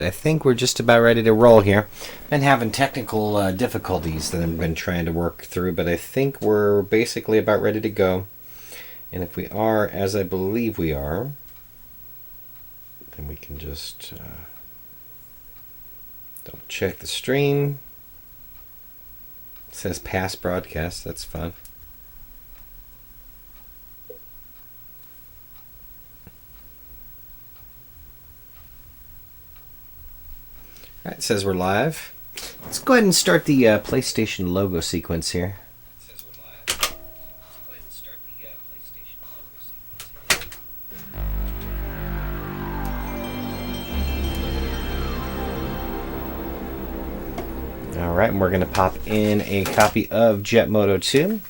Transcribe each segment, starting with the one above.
I think we're just about ready to roll here. Been having technical difficulties that I've been trying to work through, but I think we're basically about ready to go. And if we are, as I believe we are, then we can just double check the stream. It says past broadcast, that's fun. Alright, it says we're live. Let's go ahead and start the PlayStation logo sequence here. Alright, and we're going to pop in a copy of Jet Moto 2.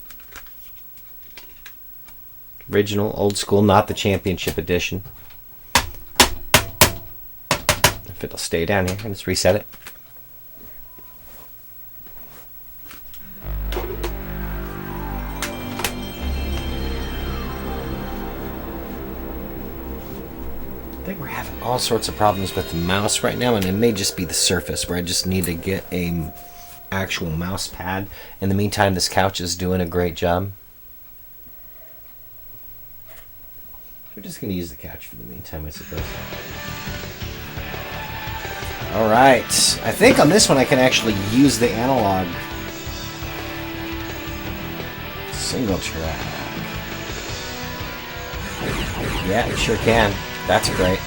Original, old school, not the championship edition. If it'll stay down here, let's reset it. I think we're having all sorts of problems with the mouse right now, and it may just be the surface where I just need to get a actual mouse pad. In the meantime, this couch is doing a great job. We're just going to use the couch for the meantime, I suppose. Alright, I think on this one I can actually use the analog single track. Yeah, it sure can. That's great.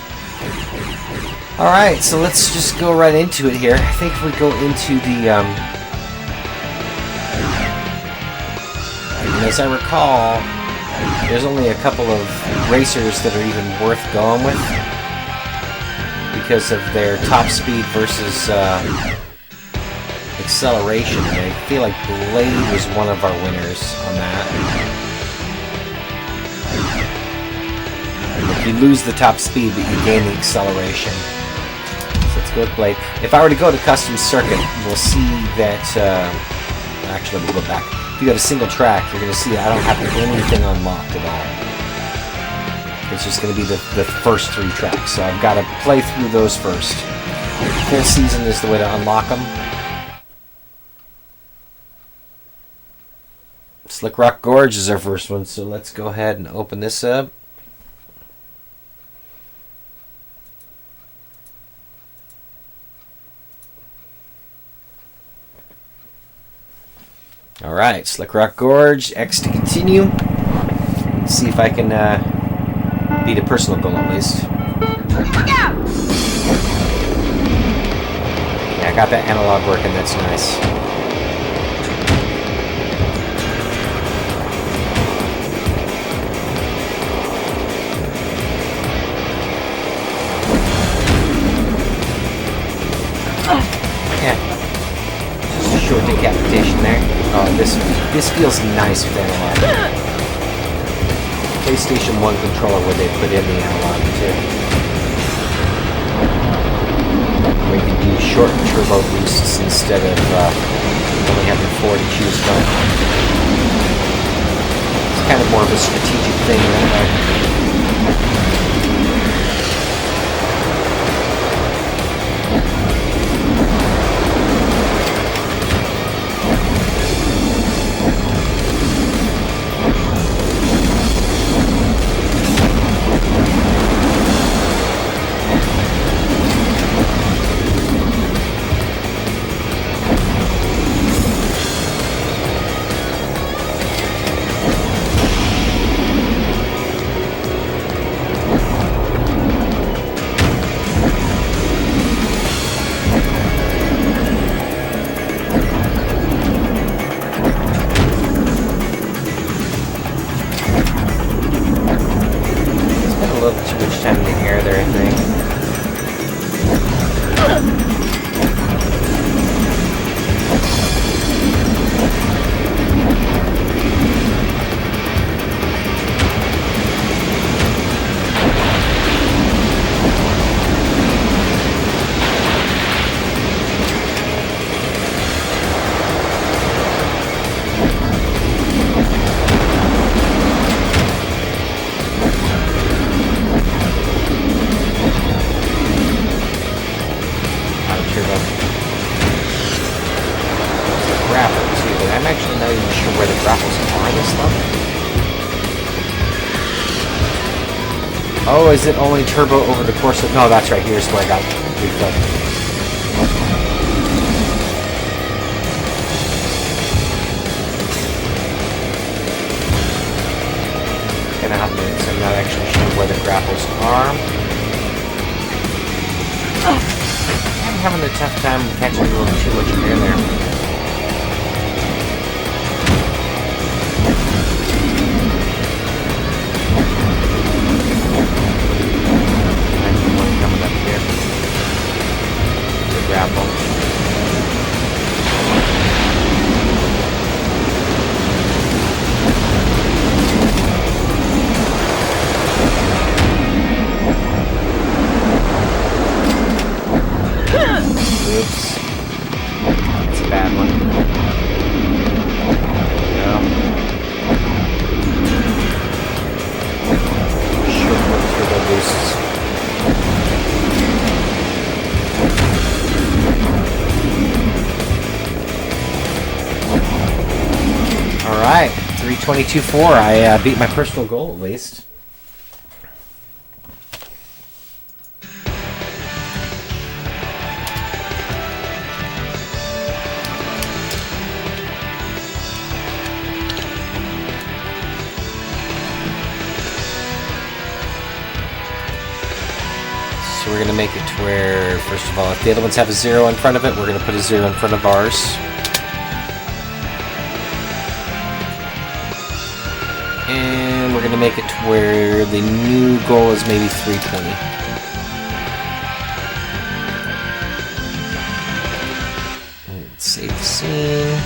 Alright, so let's just go right into it here. I think if we go into the, as I recall, there's only a couple of racers that are even worth going with because of their top speed versus acceleration. And I feel like Blade was one of our winners on that. Like you lose the top speed, but you gain the acceleration. So let's go with Blade. If I were to go to custom circuit, we'll see that. Actually, we'll go back. If you go to single track, you're going to see I don't have anything unlocked at all. It's just going to be the first 3 tracks, so I've got to play through those first. Full season is the way to unlock them. Slick Rock Gorge is our first one, so let's go ahead and open this up. Alright, Slick Rock Gorge, X to continue. Let's see if I can beat a personal goal at least. Yeah, I got that analog working, that's nice. Yeah. Just a short decapitation there. Oh, this feels nice with analog. PlayStation 1 controller where they put in the analog too. Where you can do short turbo boosts instead of only having 4 to choose from. It's kind of more of a strategic thing that way. turbo. Grapple too, but I'm actually not even sure where the grapples are in this level. Oh, is it only turbo over the course of... No, that's right. Here's where I got refilled. Gonna have minutes. I'm not actually sure where the grapples are. I'm having a tough time catching a little too much air there. Coming up here. The grapple. Oops. That's a bad one. There we go. Sure, what turbo boosts. Alright, 3:22.4. I beat my personal goal at least. So we're going to make it to where, first of all, if the other ones have a 0 in front of it, we're going to put a 0 in front of ours. And we're going to make it to where the new goal is maybe 320. Let's save the scene.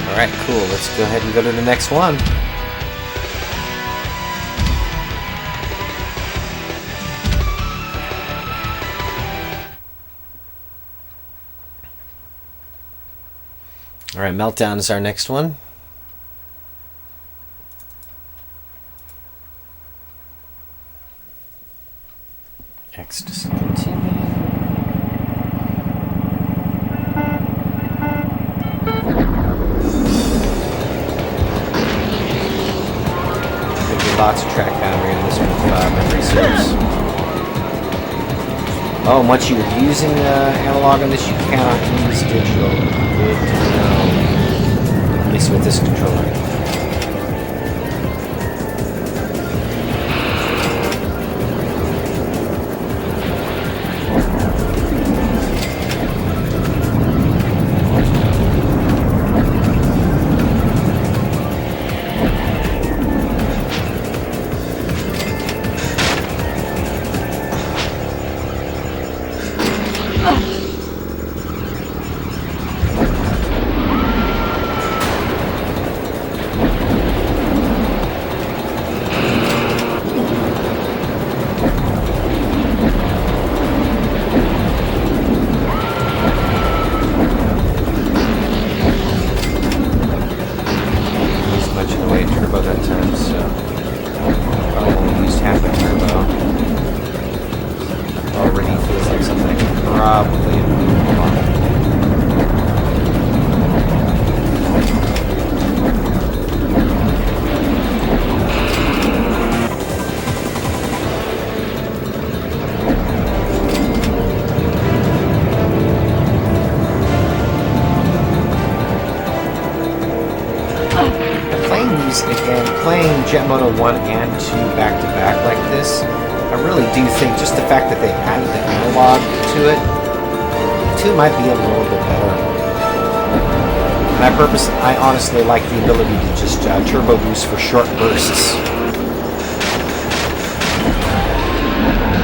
Alright, cool. Let's go ahead and go to the next one. Alright, Meltdown is our next one. X to continue. Lots of track boundary in this one, memory serves. Oh, and once you're using analog on this, you cannot use digital. Good to know. At least with this controller. Moto 1 and 2 back-to-back like this, I really do think just the fact that they added the analog to it, 2 might be a little bit better. And I honestly like the ability to just turbo boost for short bursts.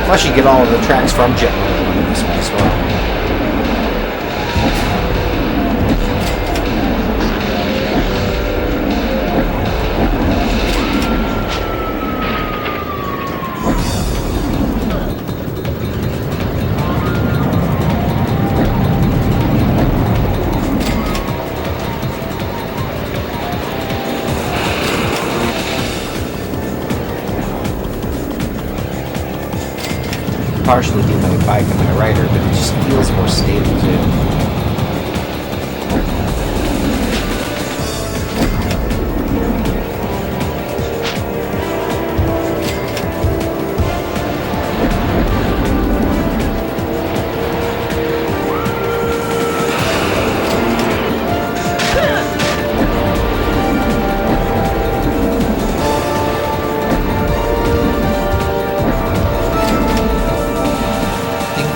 Plus you get all of the tracks from Jet Moto 1 in this one as well. partially be my bike and my rider, but it just feels more stable too.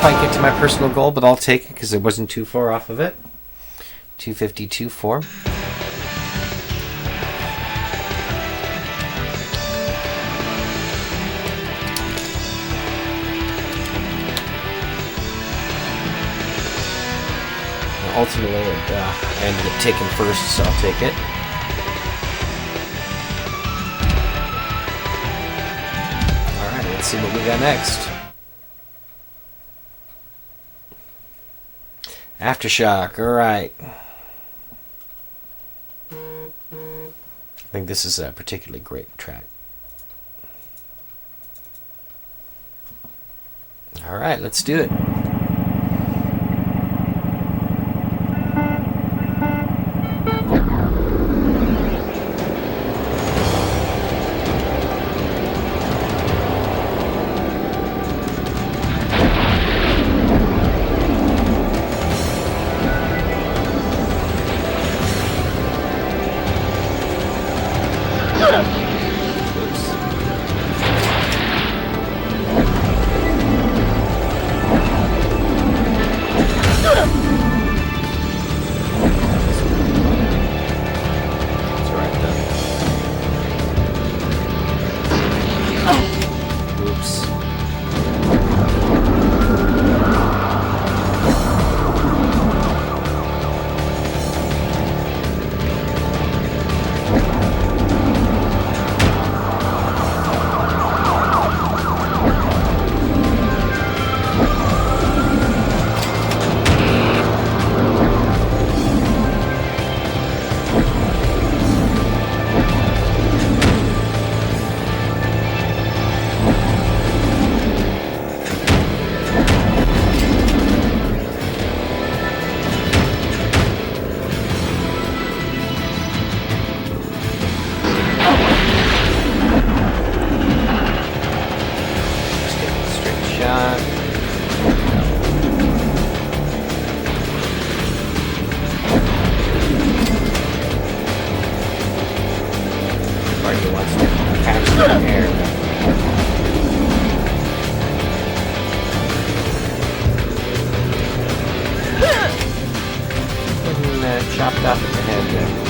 Quite get to my personal goal, but I'll take it because it wasn't too far off of it. 252.4. Ultimately, I ended up taking first, so I'll take it. Alright, let's see what we got next. Aftershock, alright. I think this is a particularly great track. Alright, let's do it. Chopped off at the head there.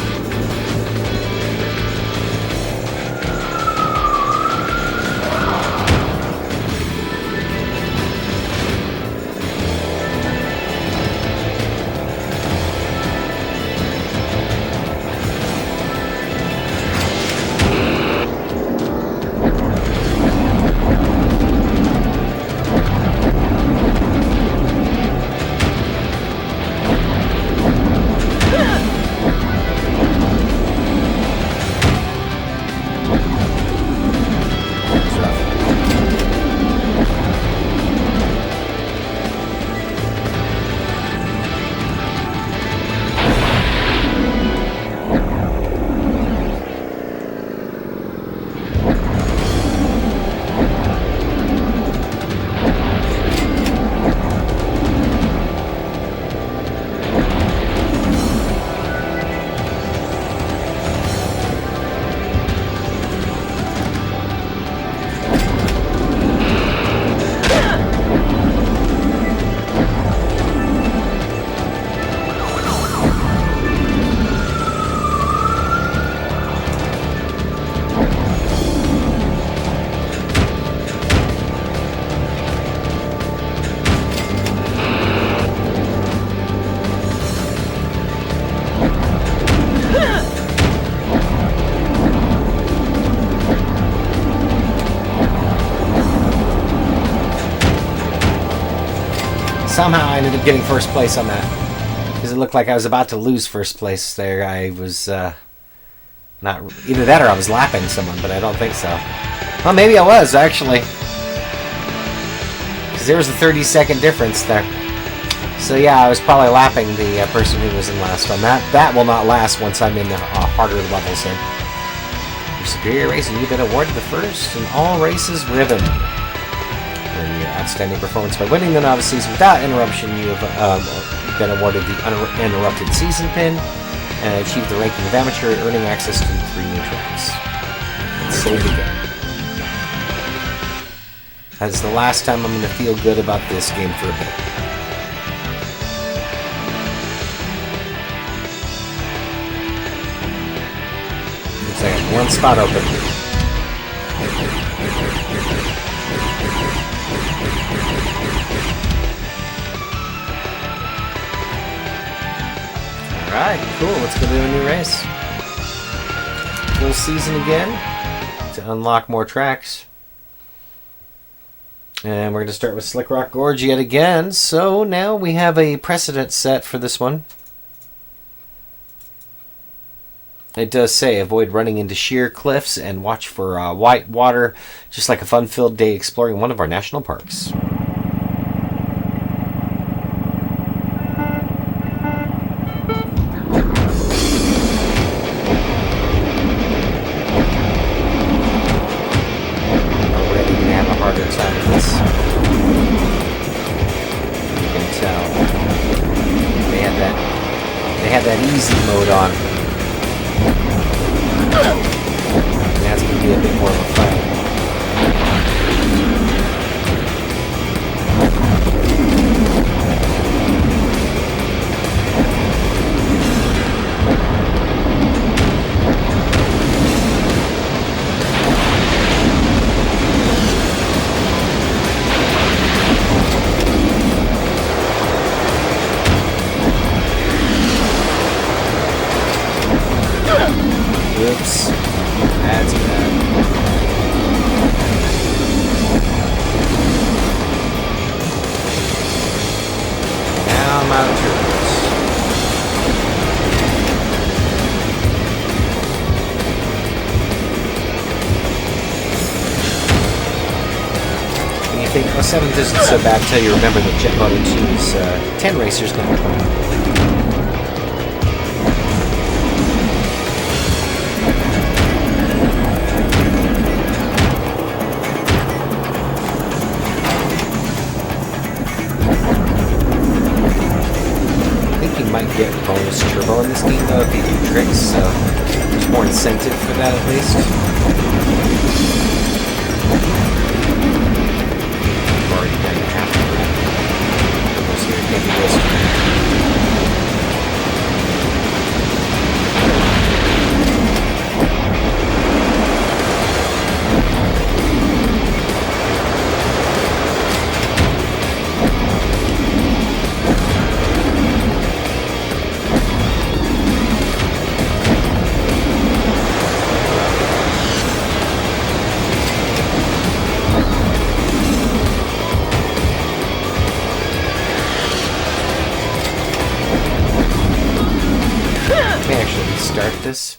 Somehow I ended up getting first place on that. Because it looked like I was about to lose first place there. I was not... Either that or I was lapping someone, but I don't think so. Well, maybe I was, actually. Because because there was a 30-second difference there. So yeah, I was probably lapping the person who was in last on that. That will not last once I'm in the harder levels here. Your superior racing, you've been awarded the first in all races ribbon. And your outstanding performance by winning the novice season without interruption, you have been awarded the uninterrupted season pin and achieved the ranking of amateur, earning access to 3 new tracks. Let's save again. That's the last time I'm going to feel good about this game for a bit. Looks like I have one spot open. Alright, cool. Let's go do a new race. Full season again to unlock more tracks. And we're going to start with Slick Rock Gorge yet again. So now we have a precedent set for this one. It does say, avoid running into sheer cliffs and watch for white water, just like a fun-filled day exploring one of our national parks. That easy mode on. That's going to be a bit more of a fight. Oops. That's bad. Now I'm out of turbos. And you think, oh, 7th isn't so bad until you remember that Jet Moto 2's 10 racers now. Might get bonus turbo in this game though if you do tricks, so there's more incentive for that at least. I've already done half of it. Almost here, maybe this. Start this.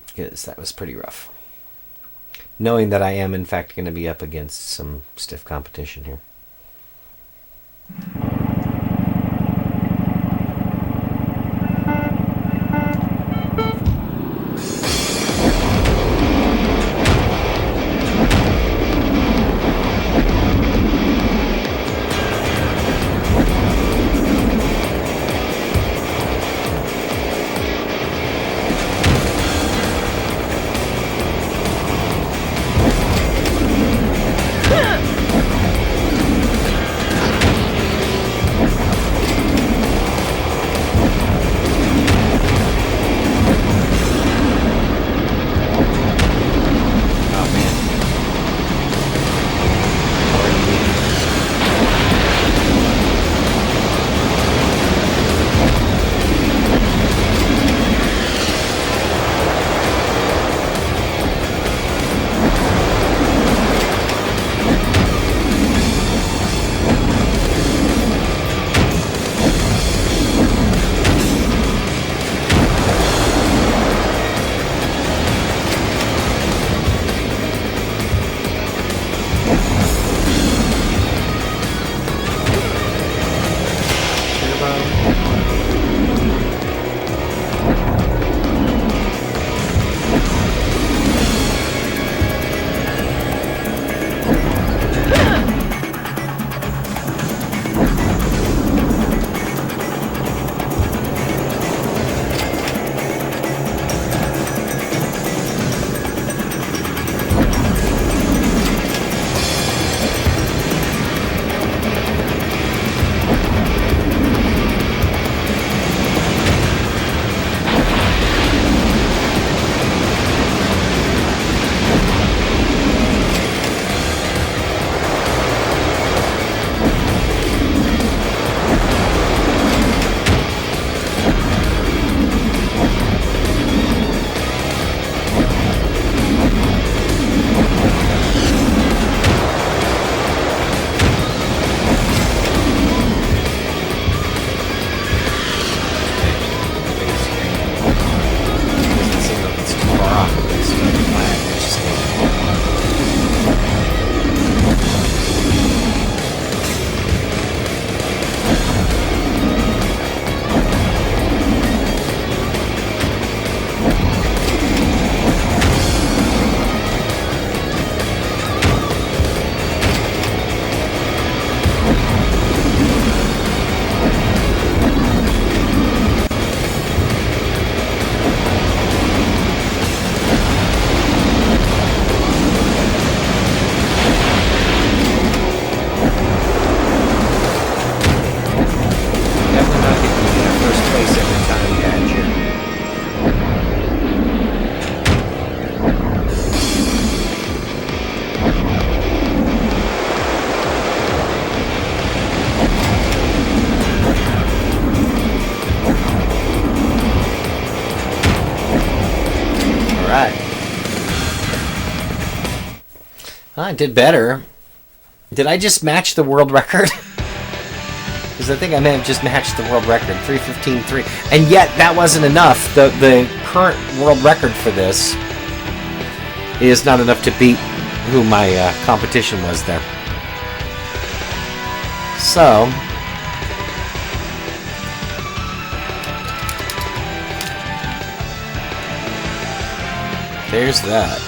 Because that was pretty rough. Knowing that I am in fact going to be up against some stiff competition here. I did better. Did I just match the world record? Because I think I may have just matched the world record, 3:15.3. And yet, that wasn't enough. The current world record for this is not enough to beat who my competition was there. So, there's that.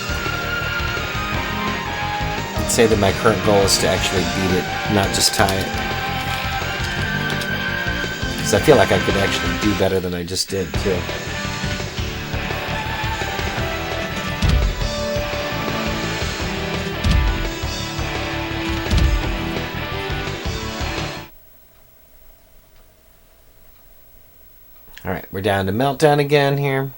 I'd say that my current goal is to actually beat it, not just tie it. Because I feel like I could actually do better than I just did, too. Alright, we're down to Meltdown again here.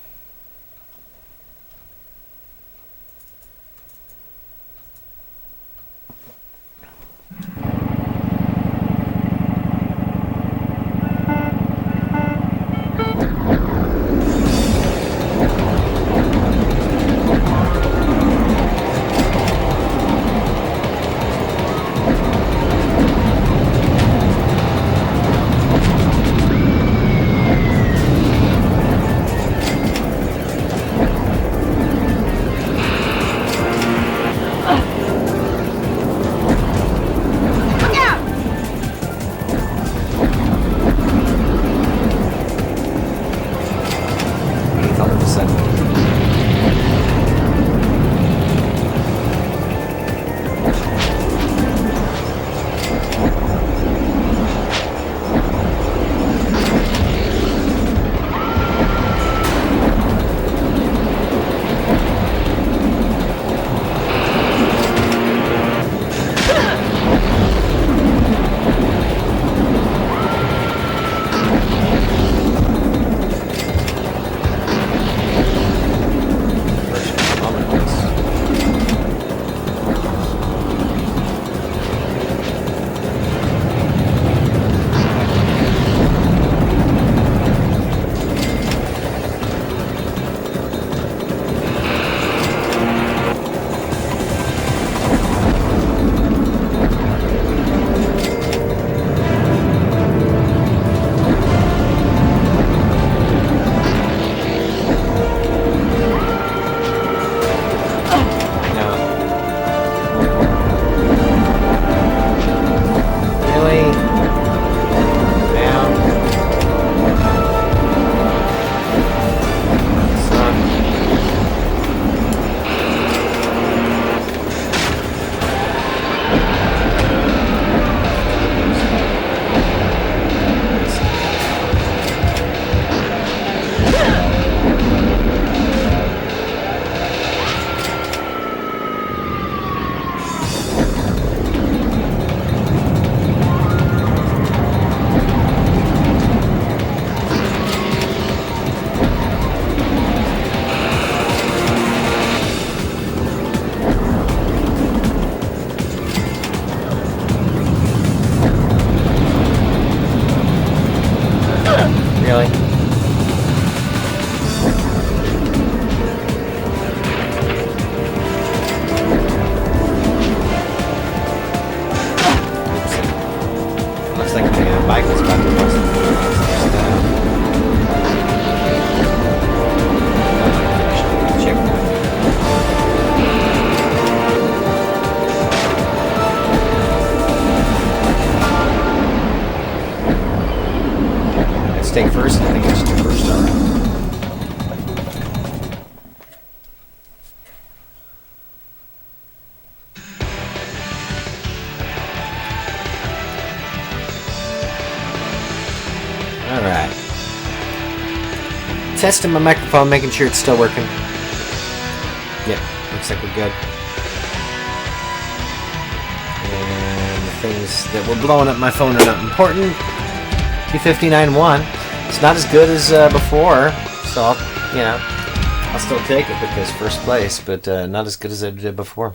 Take first, I think I should do first. Alright. Testing my microphone, making sure it's still working. Yep, looks like we're good. And the things that were blowing up my phone are not important. 259.1. It's not as good as before, so I'll still take it because first place, but not as good as I did before.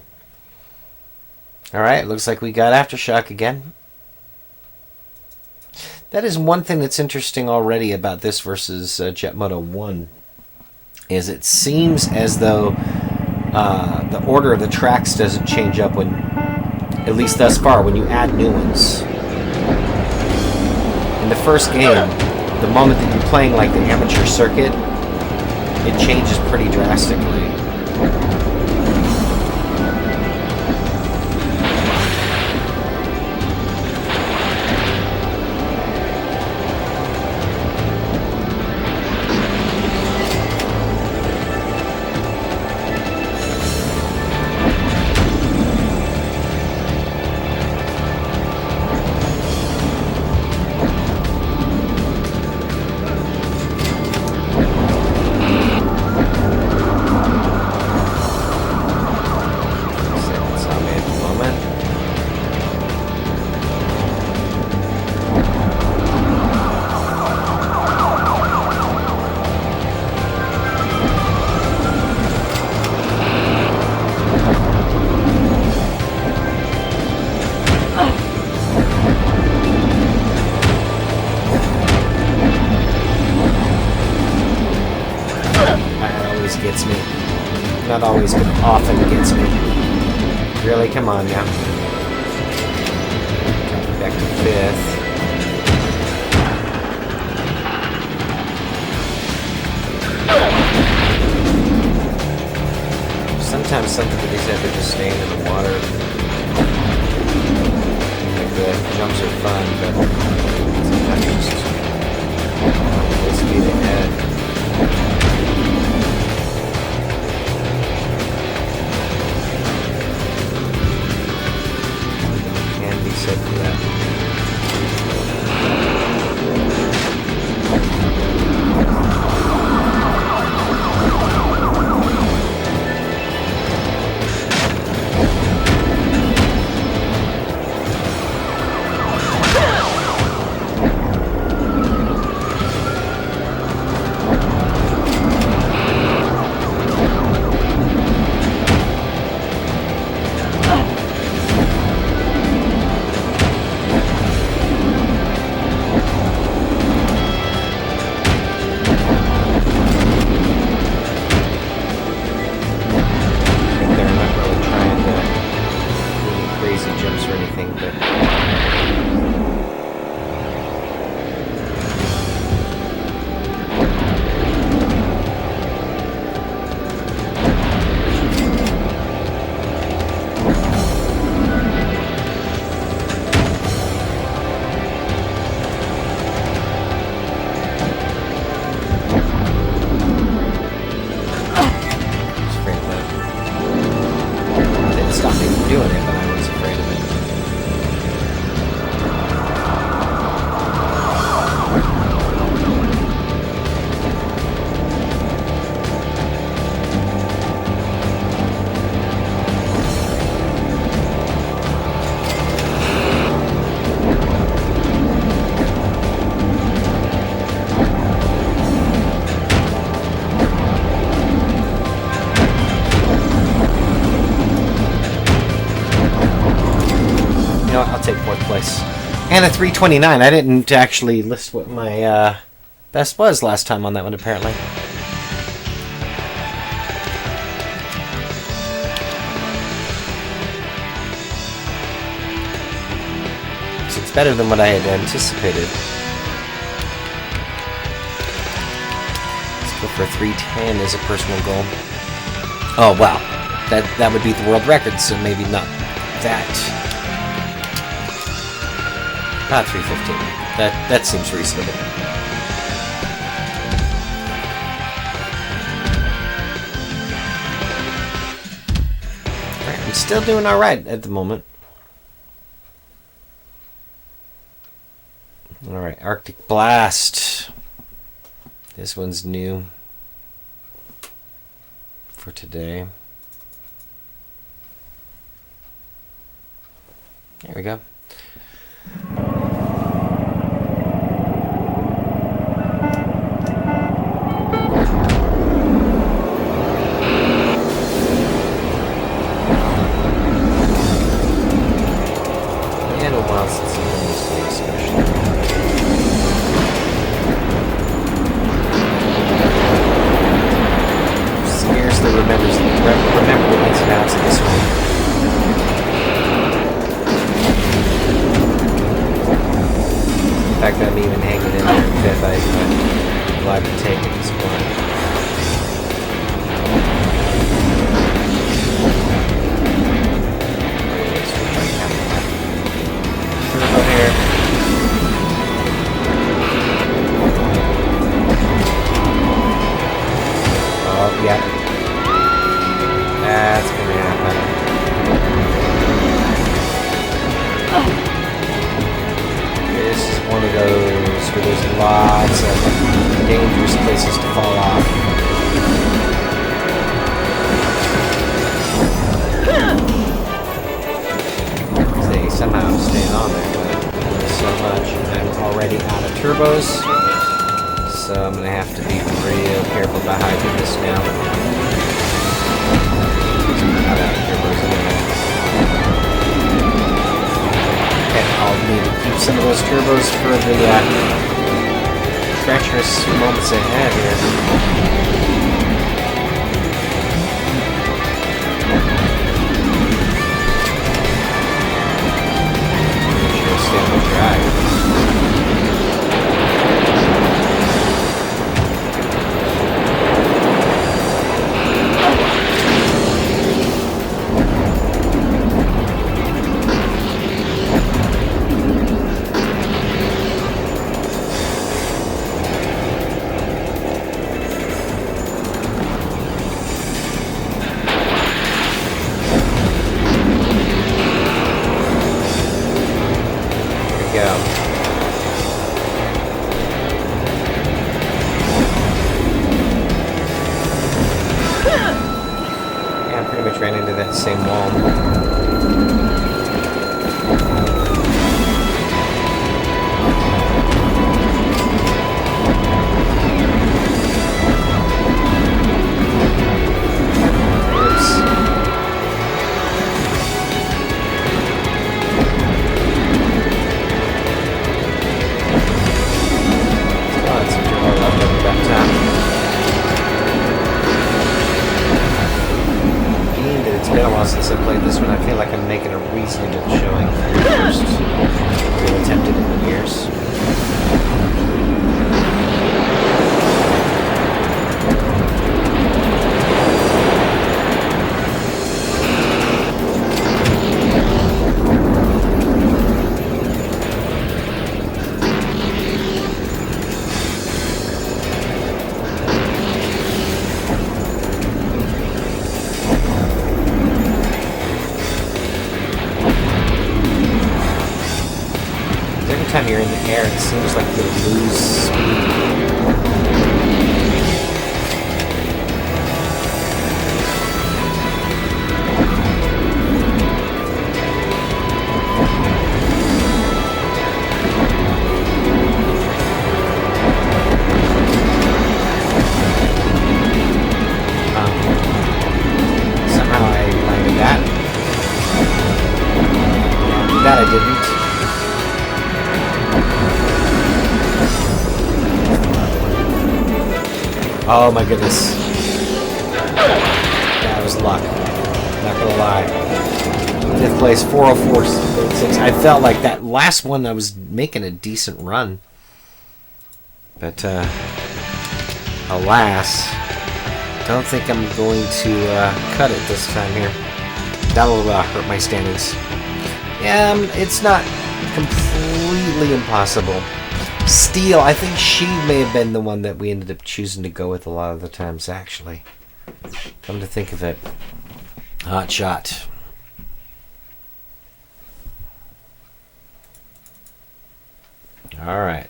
Alright, looks like we got Aftershock again. That is one thing that's interesting already about this versus Jet Moto 1, is it seems as though the order of the tracks doesn't change up when, at least thus far, when you add new ones. In the first game, the moment that you're playing like the amateur circuit, it changes pretty drastically. Not always, but often gets me. Really, come on now. Back to 5th. Sometimes something to these ever just staying in the water. Like the jumps are fun, but sometimes just full speed ahead. Said for that. I'll take 4th place. And a 329. I didn't actually list what my best was last time on that one, apparently. So it's better than what I had anticipated. Let's go for a 310 as a personal goal. Oh, wow. That would beat the world record, so maybe not that. 315. That seems reasonable. Alright, I'm still doing alright at the moment. Alright, Arctic Blast. This one's new for today. There we go. Remember fact that I'm even hanging in there in fifth. I'm glad to take at this point. Turbo here. Oh, yeah. That's gonna happen. This is one of those where there's lots of dangerous places to fall off. They somehow staying on there, but not so much. I'm already out of turbos, so I'm gonna have to be real careful about how I do this now. I'm out of turbos anyway. I'll need to keep some of those turbos for the treacherous moments ahead here. Make sure I stay on the drive. Ran into that same wall. Since I played this one, I feel like I'm making a reasonable showing for the first real attempt at it in years. Time you're in the air, it seems like you lose speed. Somehow I landed that. That I didn't. Oh my goodness. That was luck. Not gonna lie. 5th place, 404.6. I felt like that last one I was making a decent run. But, alas, don't think I'm going to cut it this time here. That'll hurt my standings. Yeah, it's not completely impossible. Steel, I think she may have been the one that we ended up choosing to go with a lot of the times, actually. Come to think of it. Hot shot. Alright.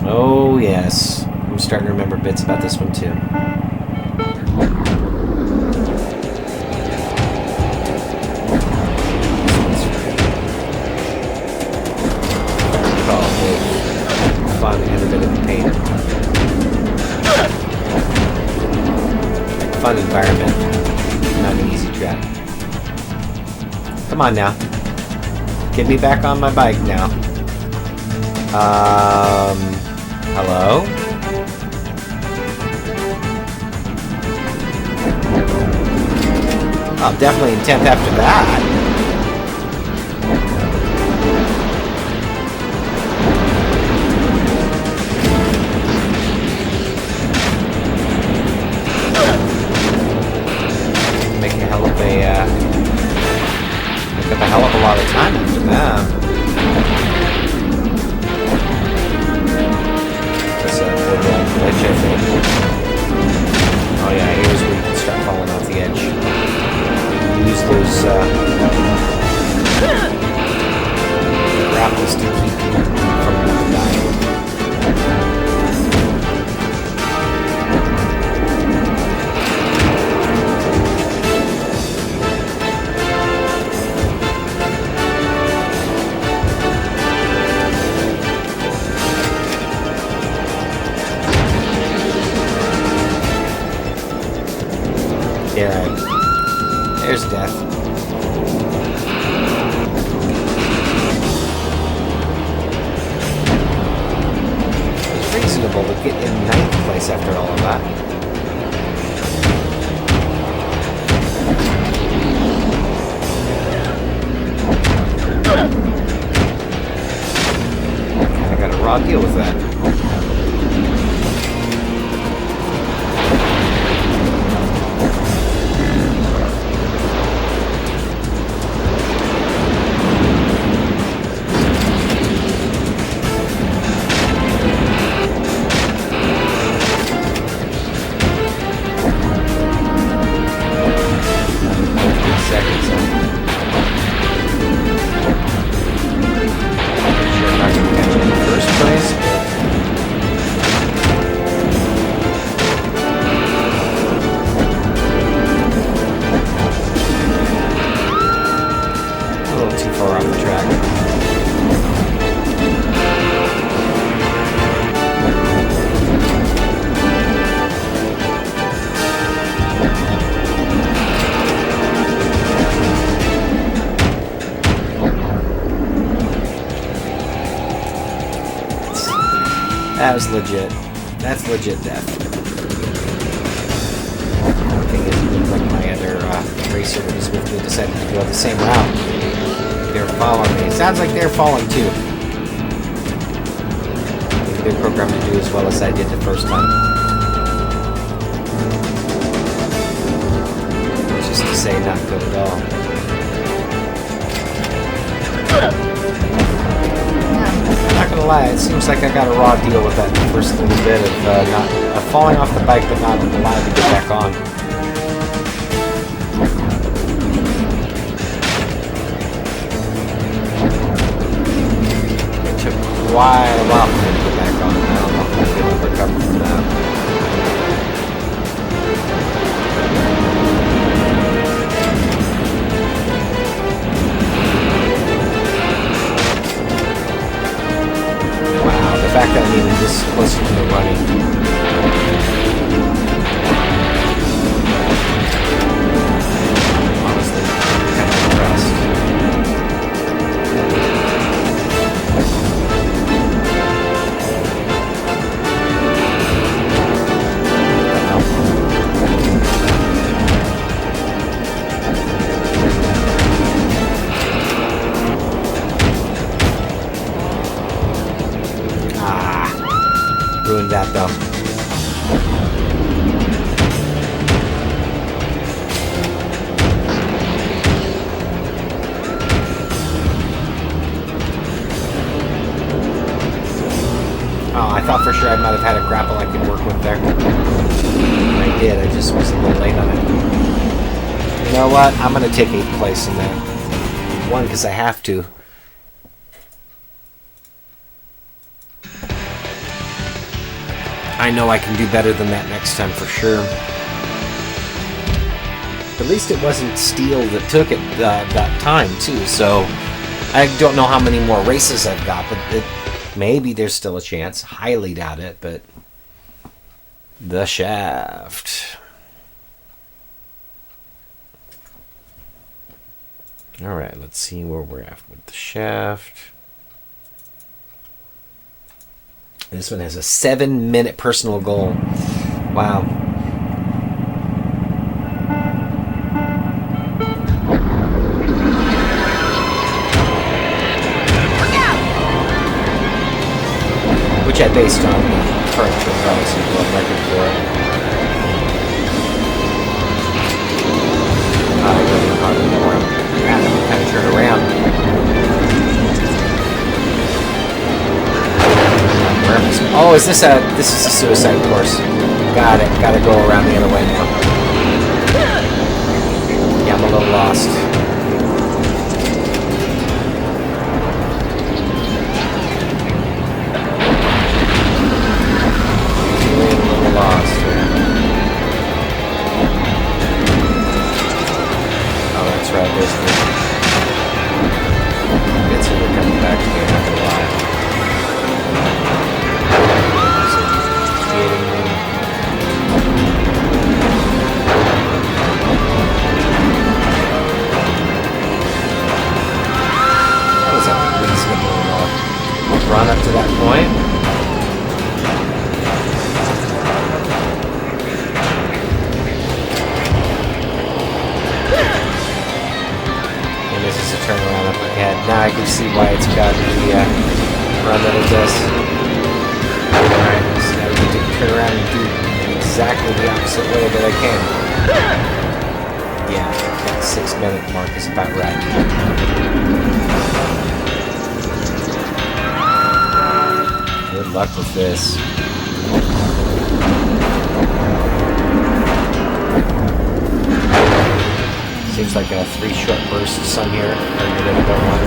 Oh, yes. I'm starting to remember bits about this one, too. Fun and a bit of pain. Fun environment. Not an easy track. Come on now. Get me back on my bike now. Hello? I'm definitely in 10th after that. just to keep you from dying. There's death. It's reasonable to get in 9th place after all of that. Kinda got a raw deal with that. That was legit. That's legit death. The thing is, even like my other racer that was with me decided to go the same route. They're following me. Sounds like they're falling too. Maybe they're programmed to do as well as I did the first time. Just to say, not good at all. Not gonna lie, it seems like I got a raw deal with that first little bit of not falling off the bike but not allowed to get back on. It took quite a while for me to get back on. I don't know if I'm going to recover from that. The fact that I'm even this close to the running. Honestly, kind of impressed. Ruined that though. Oh, I thought for sure I might have had a grapple I could work with there. I did, I just was a little late on it. You know what? I'm gonna take 8th place in that. One, because I have to. I know I can do better than that next time for sure. At least it wasn't Steel that took it that time too, so I don't know how many more races I've got, but maybe there's still a chance. Highly doubt it, but the shaft. Alright, let's see where we're at with the shaft. This one has a 7-minute personal goal. Wow. Which I based on the current obviously world record for it. I really hardly know where I'm at. I'm kind of turn around. Oh, is this a suicide course? Got it. Gotta go around the other way now. Yeah, I'm a little lost. Bits are coming back to me, I'm not gonna lie. Is it kidding me? That was a reasonable run up to that point. Turn around up ahead. Now I can see why it's got the run that it does. Alright, so now we need to turn around and do exactly the opposite way that I can. Yeah, that 6-minute mark is about right. Good luck with this. Seems like a 3 short bursts on here. Or you're gonna go one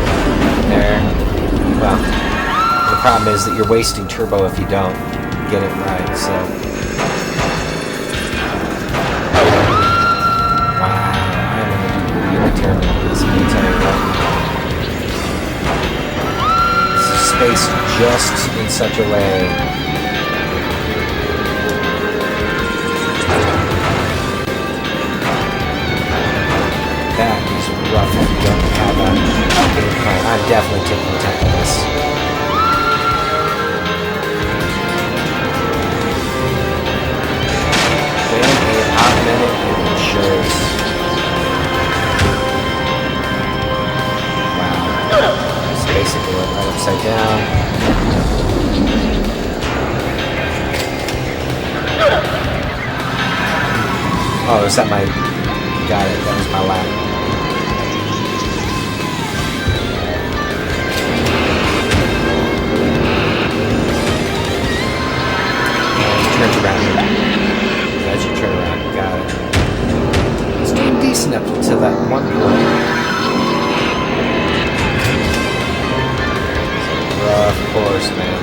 there. Well, the problem is that you're wasting turbo if you don't get it right, so. Wow, I'm gonna do really terrible with this, let me tell you what. This is spaced just in such a way. That is rough if you don't have a game plan. I'm definitely taking a temp on this. Then a hot minute and it shows. Wow. It's basically went right upside down. Oh, is that my... Got it, that was my lap. Turns around. That should turn around. Got it. It's doing decent up until that one point. Rough course, man.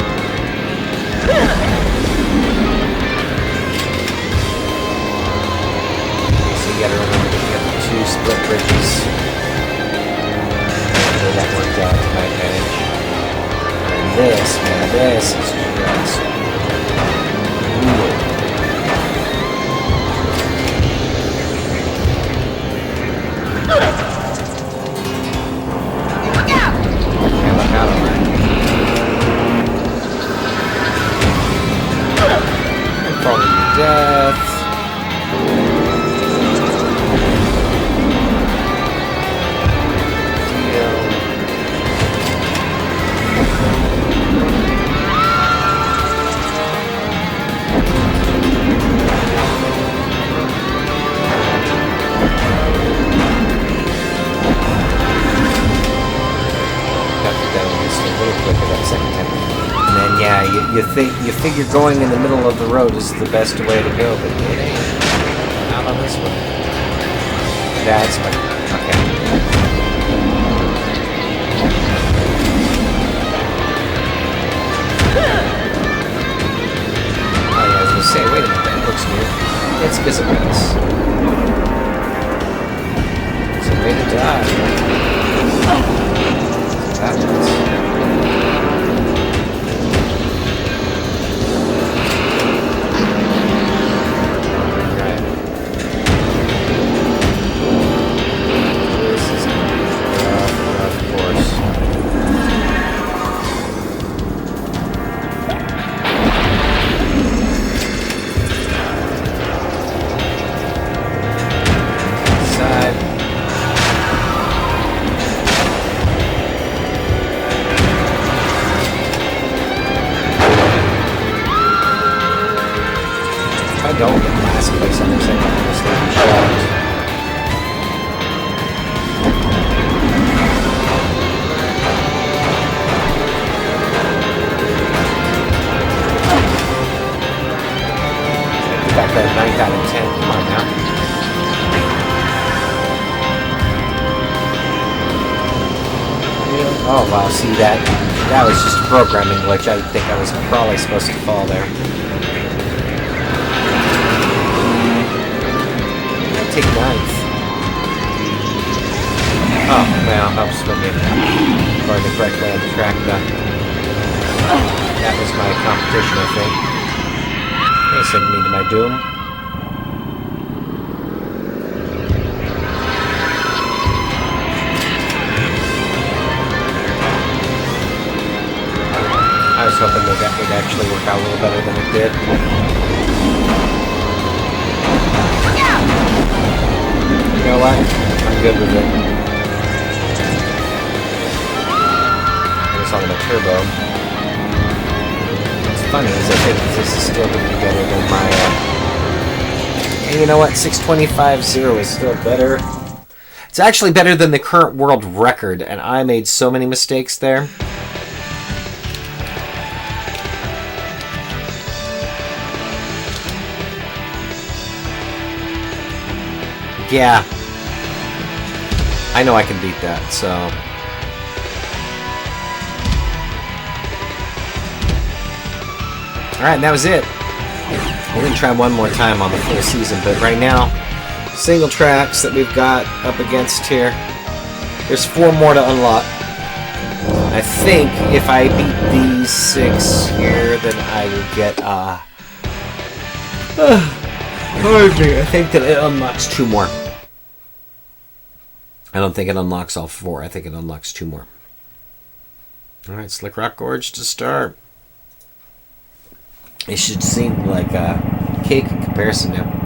So you gotta remember that you have the 2 split bridges. So that worked out to my advantage. And this, man, this is just... You figure going in the middle of the road is the best way to go, but it ain't. Not on this one. That's my... Okay. Oh yeah, I was gonna say, wait a minute, that looks new. It's because of this. It's a way to die. That was... I don't get last place on this, I'm just going to be shocked. I got that 9 out of 10, come on now. Oh wow, see that was just a programming glitch. I think I was probably supposed to fall there. Take 9th. Oh, man. now helps with me going the correct way of the track done. That was my competition, I think. They sent me to my doom. I was hoping that would actually work out a little better than it did. You know what? I'm good with it. I was talking about turbo. What's funny is I think this is still going to be better than my... And you know what? 625.0 is still better. It's actually better than the current world record, and I made so many mistakes there. Yeah. I know I can beat that, so... Alright, and that was it. We're going to try one more time on the full season, but right now, single tracks that we've got up against here. There's 4 more to unlock. I think if I beat these 6 here, then I will get, I think that it unlocks 2 more. I don't think it unlocks all 4. I think it unlocks 2 more. Alright, Slick Rock Gorge to start. It should seem like a cake in comparison now.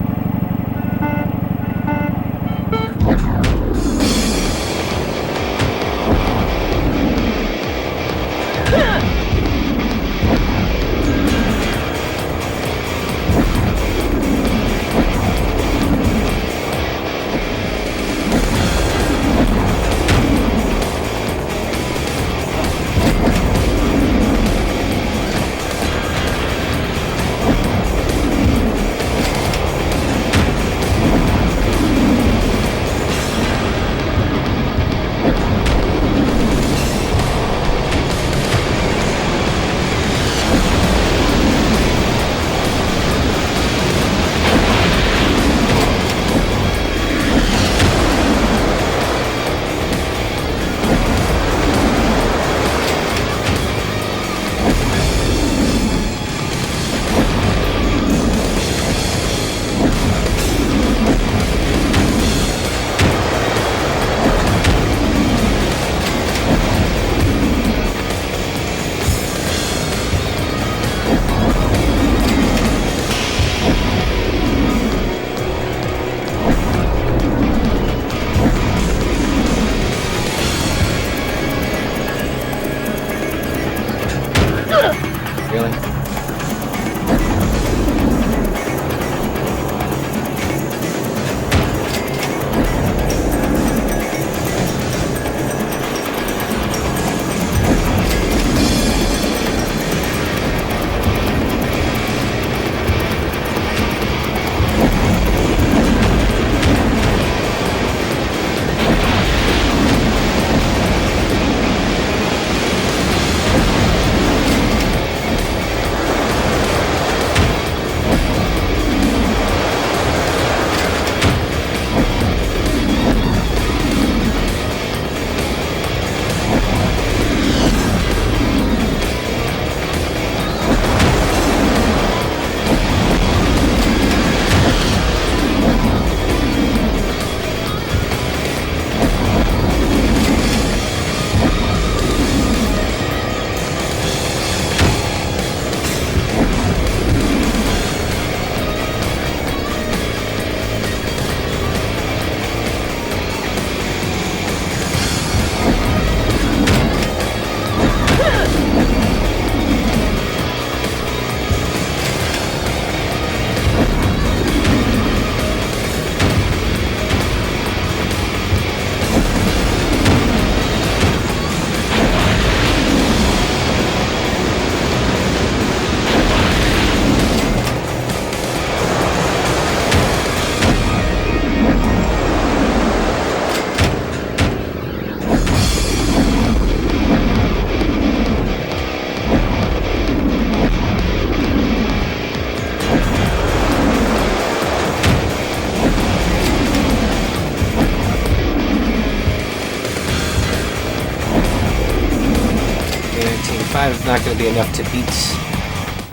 14.5 is not going to be enough to beat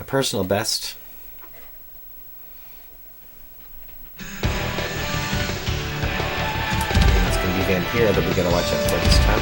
a personal best. It's going to be Vampire that we got to watch out for this time.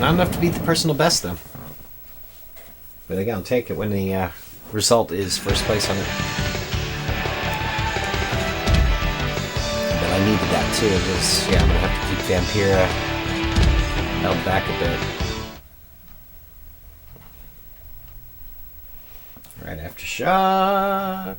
Not enough to beat the personal best, though. But again, I'll take it when the result is first place on it. But I needed that too, because, yeah, I'm going to have to keep Vampira held back a bit. Right, Aftershock.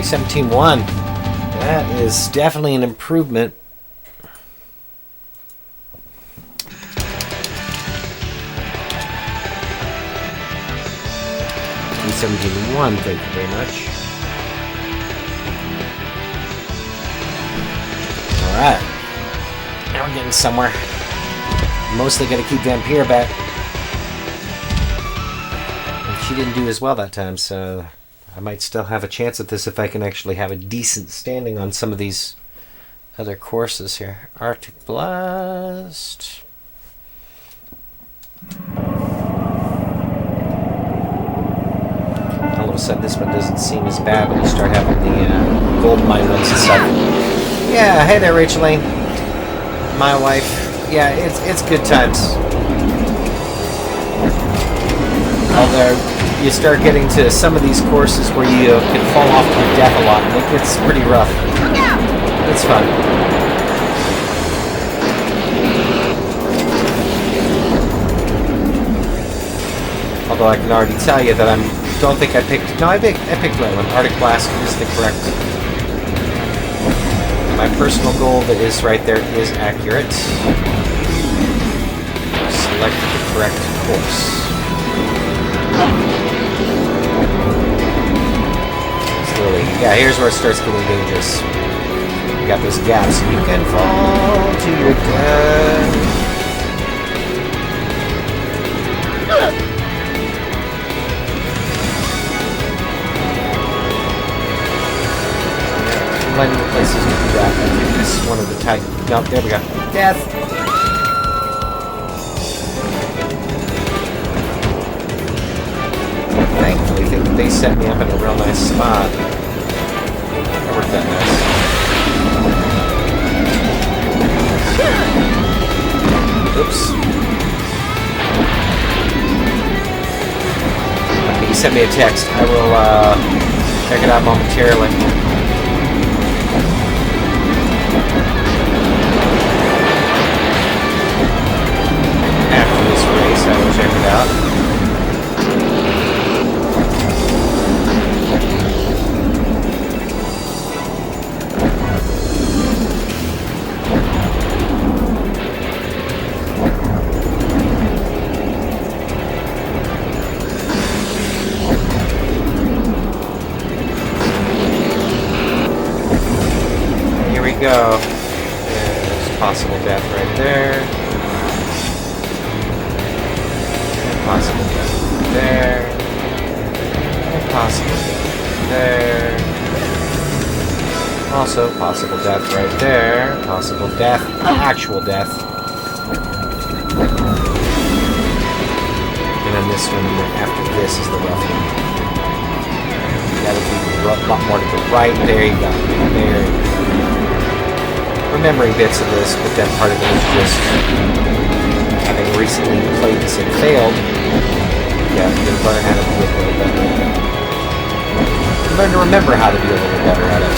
3:17.1. That is definitely an improvement. $3:17.1, thank you very much. Alright. Now we're getting somewhere. Mostly gonna keep Vampire back. And she didn't do as well that time, so I might still have a chance at this if I can actually have a decent standing on some of these other courses here. Arctic Blast. All of a sudden this one doesn't seem as bad when you start having the gold mine ones and stuff. Yeah, hey there, Rachel Lane. My wife. Yeah, it's good times. Although you start getting to some of these courses where you can fall off to your death a lot, and it gets pretty rough. It's fun. Although I can already tell you that I don't think I picked. No, I picked the right one. Arctic Blast is the correct. My personal goal that is right there is accurate. Select the correct course. Slowly. Yeah, here's where it starts getting dangerous. You got those gaps. You can fall to your death. Plenty of places to do that. I think this is one of the tight. Nope, there we go. Death! Thankfully, I think they set me up in a real nice spot. That worked out nice. Oops. Okay, you sent me a text. I will check it out momentarily. After this race, I will check it out. Here we go. There's possible death right there. Possible death there. And possible death there. Also possible death right there. Possible death. Actual death. And then this one after this is the rough one. That'll be a lot more to the right. There you go. There you go. Remembering bits of this, but then part of it is just having recently played this and failed. Yeah, you can learn how to be a little better at it. You learn to remember how to be a little better at it.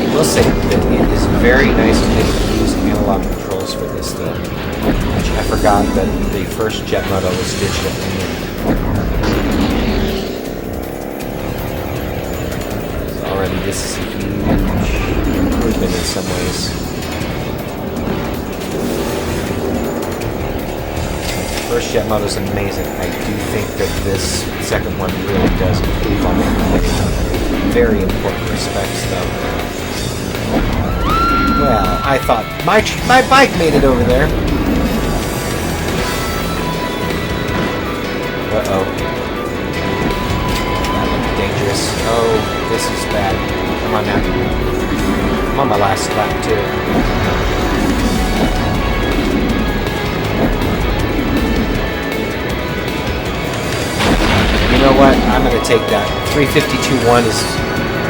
I will say that it is very nice to be able to use analog controls for this though. Which I forgot that the first Jet Moto was digital. Already this is a huge improvement in some ways. The first Jet Moto is amazing. I do think that this second one really does improve on it in very important respects though. Well, I thought my bike made it over there. Uh-oh. That looked dangerous. Oh, this is bad. Come on now. I'm on my last lap, too. You know what? I'm going to take that. 3:52.1 is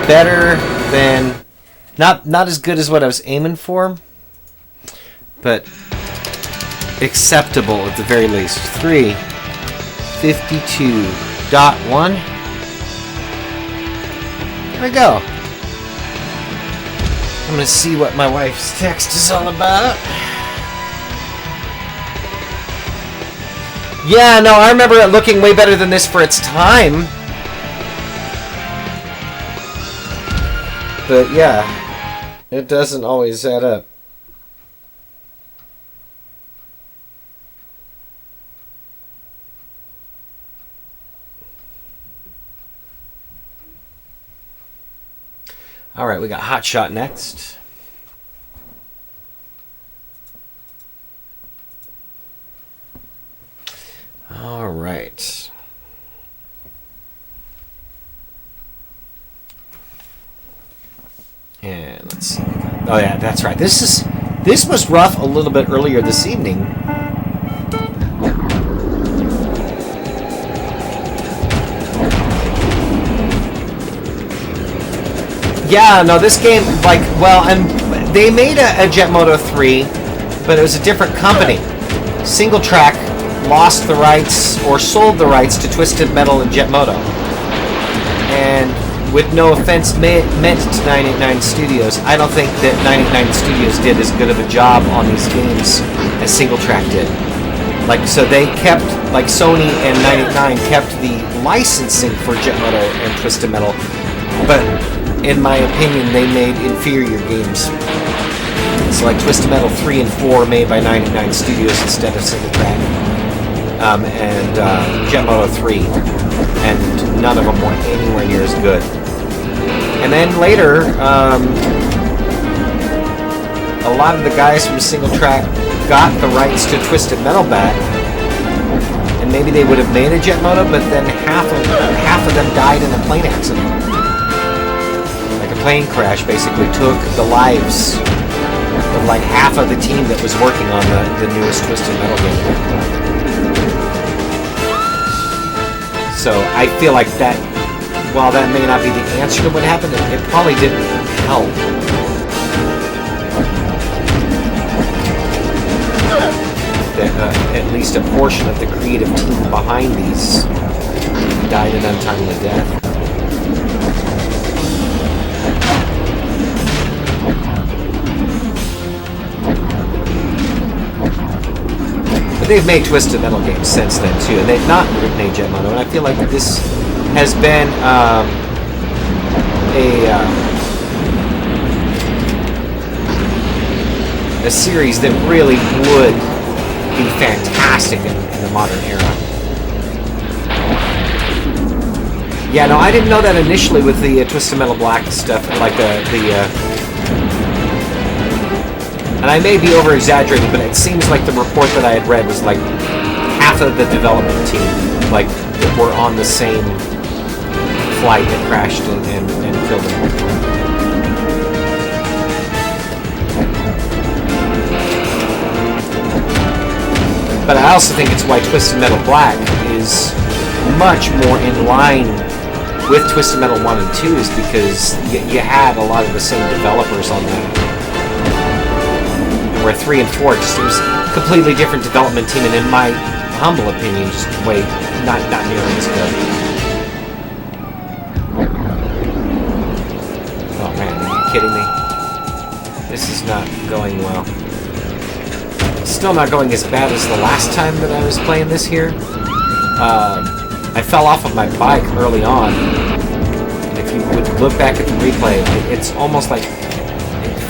better than... Not as good as what I was aiming for, but acceptable at the very least. 3:52.1. There we go. I'm gonna see what my wife's text is all about. Yeah, no, I remember it looking way better than this for its time. But yeah, it doesn't always add up. Alright, we got Hot Shot next. Alright. And let's see. Oh yeah, that's right. This was rough a little bit earlier this evening. Yeah, no, this game, like, well, and they made a Jet Moto 3, but it was a different company. Single Track lost the rights, or sold the rights to Twisted Metal and Jet Moto. And with no offense meant to 989 Studios, I don't think that 989 Studios did as good of a job on these games as Single Track did. Like, so they kept, like Sony and 989 kept the licensing for Jet Moto and Twisted Metal, but in my opinion, they made inferior games. So like Twisted Metal 3 and 4 made by 989 Studios instead of Single Track. And Jet Moto 3. And none of them were anywhere near as good. And then later, a lot of the guys from Single Track got the rights to Twisted Metal back. And maybe they would have made a Jet Moto, but then half of them died in a plane accident. Plane crash basically took the lives of like half of the team that was working on the newest Twisted Metal game. So I feel like that, while that may not be the answer to what happened, it probably didn't help. That at least a portion of the creative team behind these died an untimely death. They've made Twisted Metal games since then too, and they've not made Jet Moto, and I feel like this has been a series that really would be fantastic in the modern era. Yeah, no, I didn't know that initially with the Twisted Metal Black stuff, like and I may be over-exaggerating, but it seems like the report that I had read was like half of the development team, like, that were on the same flight that crashed and killed them. But I also think it's why Twisted Metal Black is much more in line with Twisted Metal 1 and 2, is because you had a lot of the same developers on that. Where 3 and 4 just seems completely different development team, and in my humble opinion, just way not nearly as good. Oh man, are you kidding me? This is not going well. It's still not going as bad as the last time that I was playing this here. I fell off of my bike early on, and if you would look back at the replay, it's almost like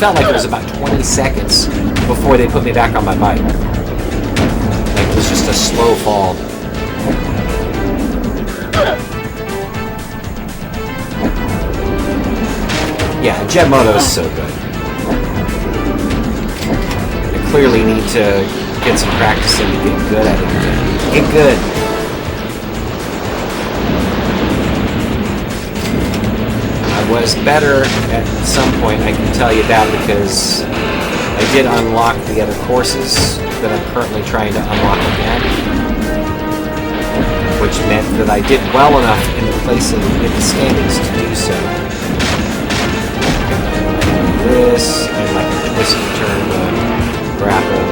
felt like it was about 20 seconds before they put me back on my bike. Like it was just a slow fall. Yeah, Jet Moto is so good. I clearly need to get some practice in to get good at it. Get good. I was better at some point, I can tell you that, because I did unlock the other courses that I'm currently trying to unlock again, which meant that I did well enough in the placing in the standings to do so. This, and like a twist turn grapple.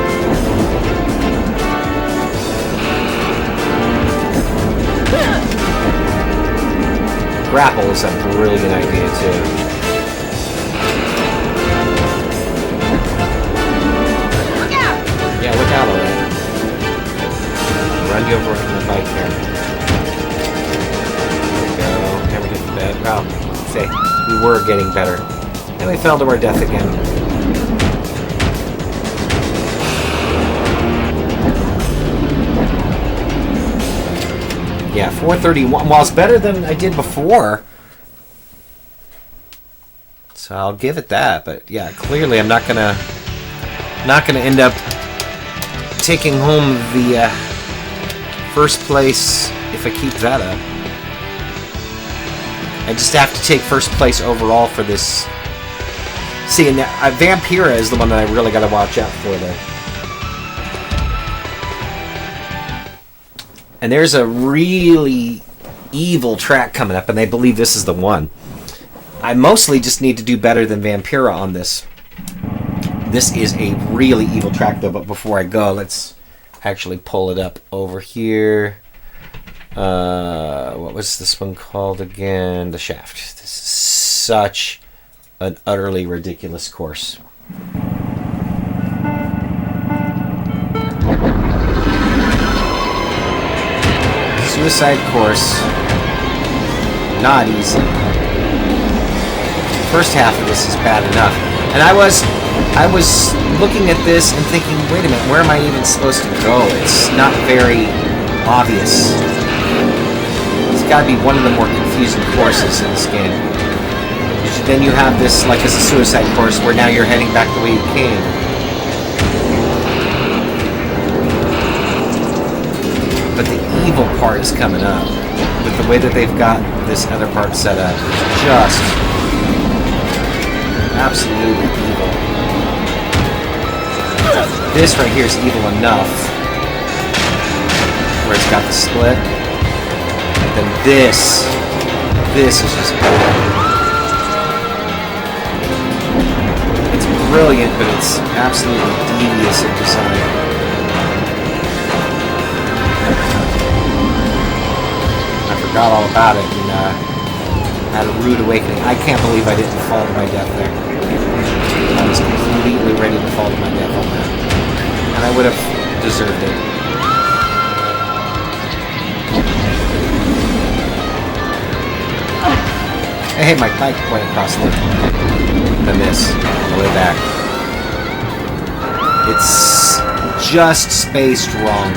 Grapple is a brilliant idea too. Look out! Yeah, look out already. Run you over. were getting better. And we fell to our death again. Yeah, 431. Well, it's better than I did before. So I'll give it that. But yeah, clearly I'm not gonna end up taking home the first place if I keep that up. I just have to take first place overall for this. See, and Vampira is the one that I really got to watch out for there. And there's a really evil track coming up, and they believe this is the one. I mostly just need to do better than Vampira on this. This is a really evil track, though, but before I go, let's actually pull it up over here. What was this one called again? The Shaft. This is such an utterly ridiculous course. Suicide course. Not easy. First half of this is bad enough. And I was looking at this and thinking, wait a minute, where am I even supposed to go? It's not very obvious. It's got to be one of the more confusing courses in this game. Then you have this like as a suicide course where now you're heading back the way you came. But the evil part is coming up. With the way that they've got this other part set up, it's just absolutely evil. This right here is evil enough where it's got the split. And then this is just bad. It's brilliant, but it's absolutely devious in design. I forgot all about it and had a rude awakening. I can't believe I didn't fall to my death there. I was completely ready to fall to my death on that. And I would have deserved it. Hey, my bike went across the miss on the way back. It's just spaced wrong.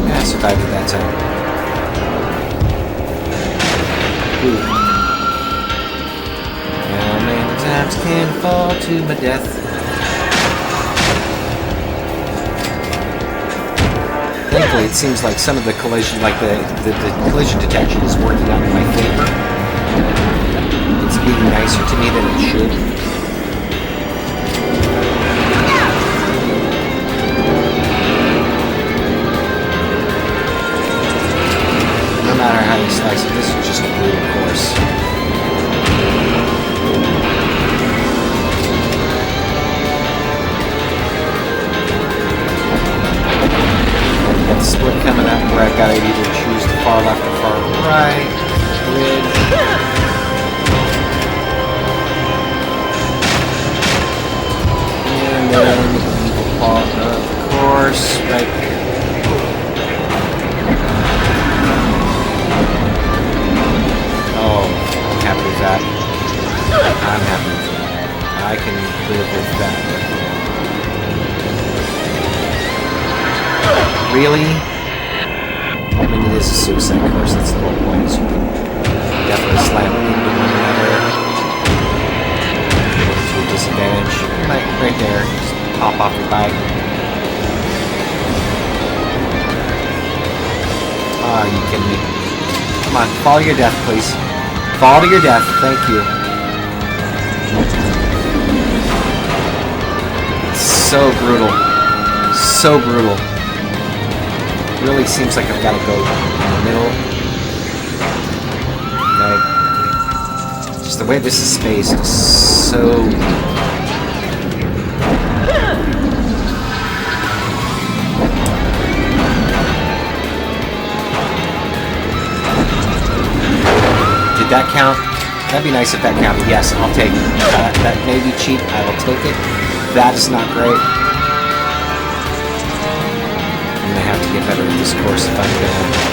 Yeah, I survived at that time. Ooh. How many times can I fall to my death? Thankfully, it seems like some of the collision, like the collision detection is working out in my favor. It's being nicer to me than it should. No matter how you slice it, this is just a brutal course. Got the split coming up where I've got to either choose the far left or far right. Bridge. And then the evil part of the course right here. Oh, I'm happy with that. I'm happy with that. I can live with that. Really? I mean, it is a suicide course, that's the whole point, is you can definitely slam into one another to a disadvantage. Like, right there, just pop off your bike. Ah, are you kidding me? Come on, fall to your death, please. Fall to your death, thank you. It's so brutal. So brutal. Really seems like I've got to go in the middle. Like, just the way this is spaced is so... Did that count? That'd be nice if that counted. Yes, I'll take it. That may be cheap. I will take it. That is not great. I'm going to have get better at this course if I'm gonna...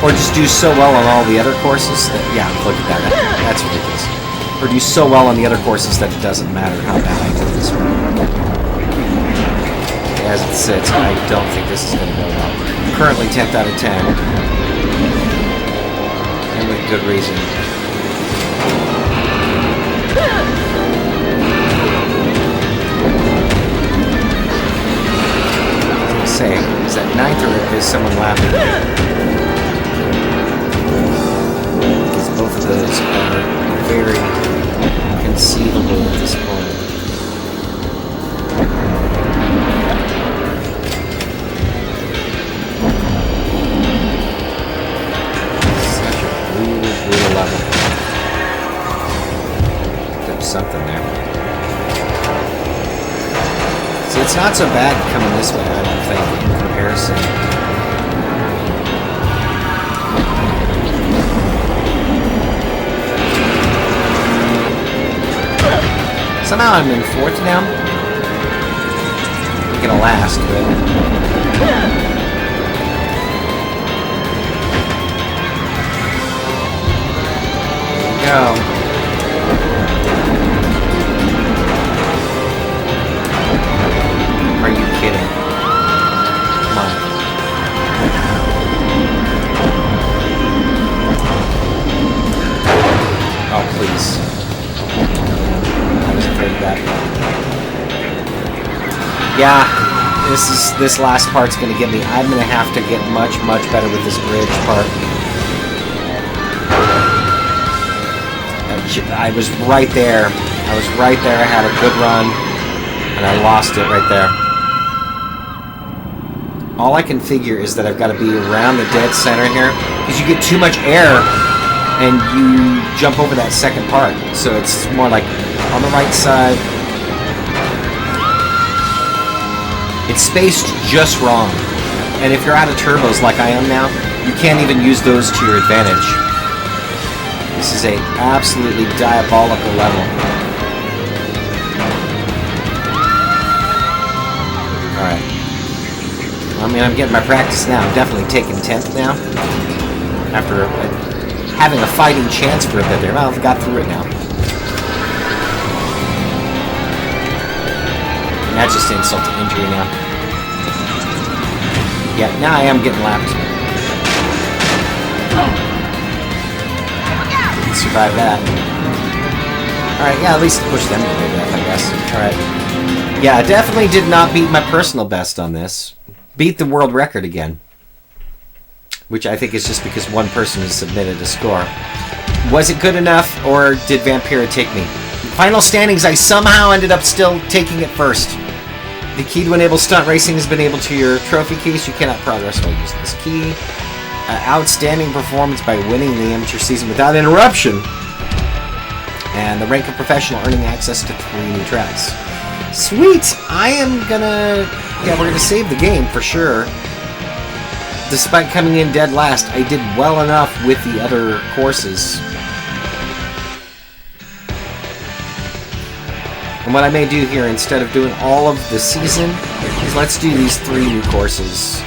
Or just do so well on all the other courses that... Yeah, look at that. That's ridiculous. Or do so well on the other courses that it doesn't matter how bad I do this one. As it sits, I don't think this is going to go well. Currently 10th out of 10. And with good reason. I was going to say, is that 9th or is someone laughing at me? Both of those are very conceivable at this point. Such a brutal level. Picked up something there. See, it's not so bad coming this way, I don't think, in comparison. Somehow I'm in 4th now. I'm gonna last, but... There we go. Are you kidding? Come on. Oh, please. That. Yeah, this last part's gonna get me. I'm gonna have to get much better with this bridge part. I was right there. I had a good run, and I lost it right there. All I can figure is that I've got to be around the dead center here, because you get too much air, and you jump over that second part. So it's more like on the right side. It's spaced just wrong. And if you're out of turbos like I am now, you can't even use those to your advantage. This is a absolutely diabolical level. Alright. I mean, I'm getting my practice now. I'm definitely taking 10th now. After having a fighting chance for a bit there. Well, I've got through it now. That's just insult to injury now. Yeah, now I am getting lapped. Didn't survive that. Alright, yeah, at least push them to their death, I guess. Alright. Yeah, I definitely did not beat my personal best on this. Beat the world record again. Which I think is just because one person has submitted a score. Was it good enough, or did Vampira take me? Final standings, I somehow ended up still taking it first. The key to enable stunt racing has been able to your trophy case. You cannot progress while using this key. Outstanding performance by winning the amateur season without interruption. And the rank of professional, earning access to 3 new tracks. Sweet! I am gonna... Yeah, we're gonna save the game for sure. Despite coming in dead last, I did well enough with the other courses. And what I may do here, instead of doing all of the season, is let's do these 3 new courses.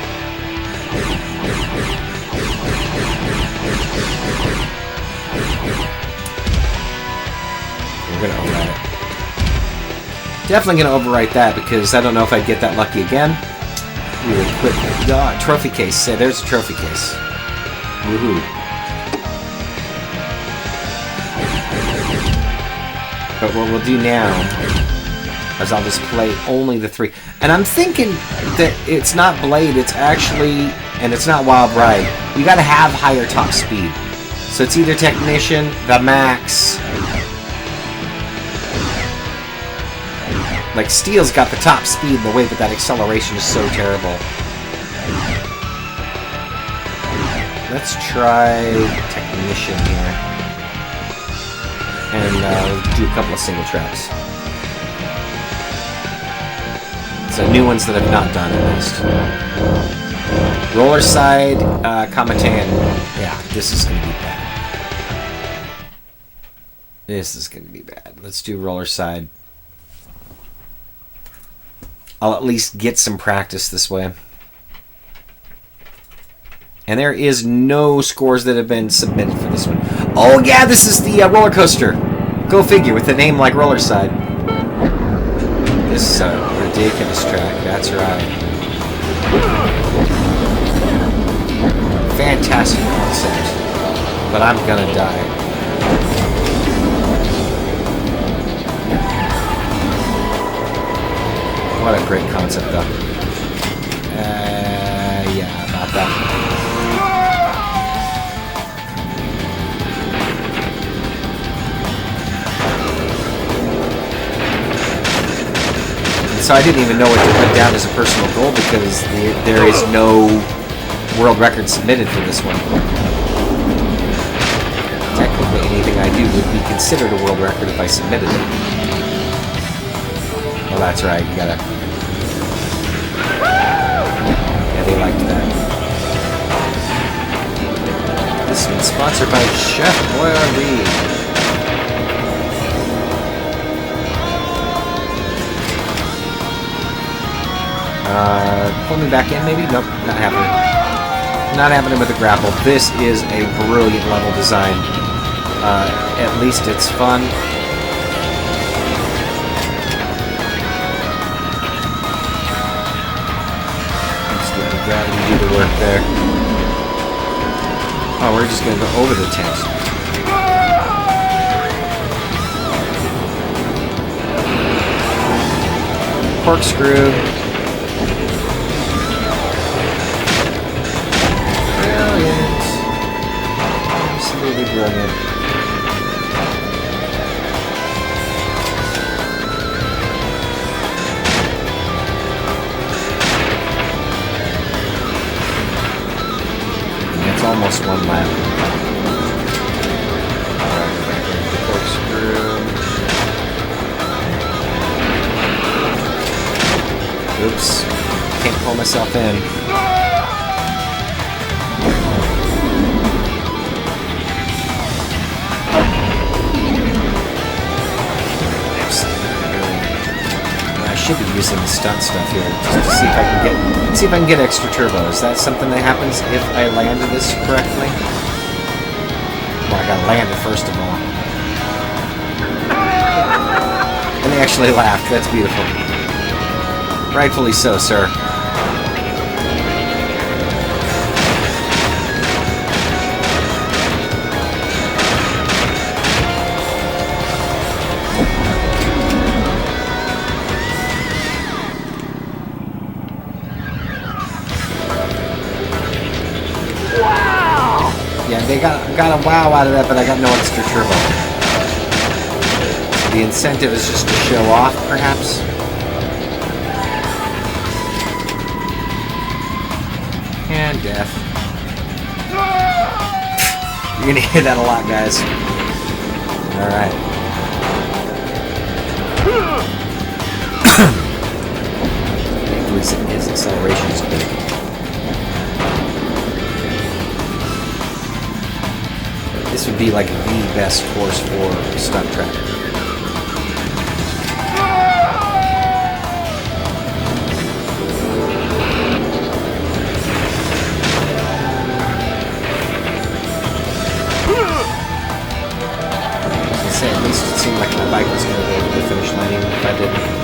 We're going to overwrite it. Definitely going to overwrite that, because I don't know if I'd get that lucky again. We will quit. Trophy case. Say, there's a trophy case. Woohoo. But what we'll do now is I'll just play only the 3. And I'm thinking that it's not Blade, it's actually, and it's not Wild Ride. You gotta have higher top speed. So it's either Technician, the Max. Like, Steel's got the top speed in the way, but that acceleration is so terrible. Let's try Technician here. And do a couple of single tracks. So new ones that I've not done at least. Roller Side, Kamatan. Yeah, this is going to be bad. This is going to be bad. Let's do Roller Side. I'll at least get some practice this way. And there is no scores that have been submitted for this one. Oh yeah, this is the roller coaster. Go figure, with a name like Rollerside. This is a ridiculous track, that's right. Fantastic concept. But I'm gonna die. What a great concept, though. Yeah, about that. So I didn't even know what to put down as a personal goal because there is no world record submitted for this one. Technically, anything I do would be considered a world record if I submitted it. Well, that's right, you gotta... Yeah, they liked that. This one's sponsored by Chef Boyardee. Pull me back in, maybe? Nope, not happening. Not happening with the grapple. This is a brilliant level design. At least it's fun. Just let the gravity do the work there. Oh, we're just gonna go over the tent. Corkscrew. Brilliant. Absolutely brilliant. It's almost one lap. Alright, back into the corkscrew. Oops. Can't pull myself in. I should be using the stunt stuff here just to see if I can get extra turbo. Is that something that happens if I landed this correctly? Well, I gotta land it first of all. And they actually laughed. That's beautiful. Rightfully so, sir. Yeah, they got a wow out of that, but I got no extra turbo. The incentive is just to show off, perhaps. And death. You're gonna hear that a lot, guys. Alright. His acceleration is good. This would be like the best course for stunt track. I say, at least it seemed like my bike was going to go to the finish line even if I didn't.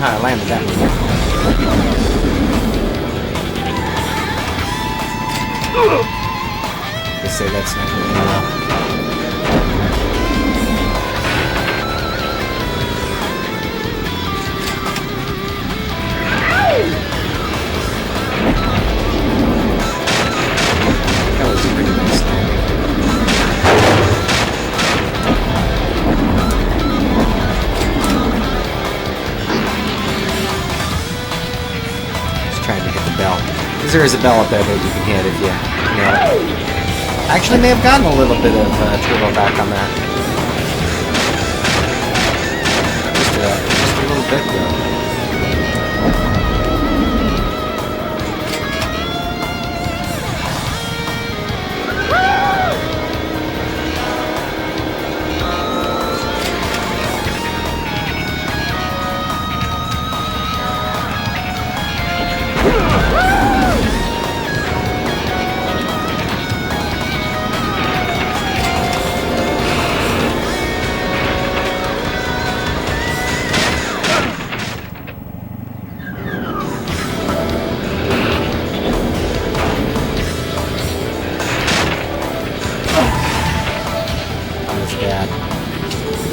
I landed that one. They say that's not going to be well. That was a pretty nice landing. there is a bell up there that you can hit if you know. Actually, may have gotten a little bit of turbo back on that. Just a little bit though.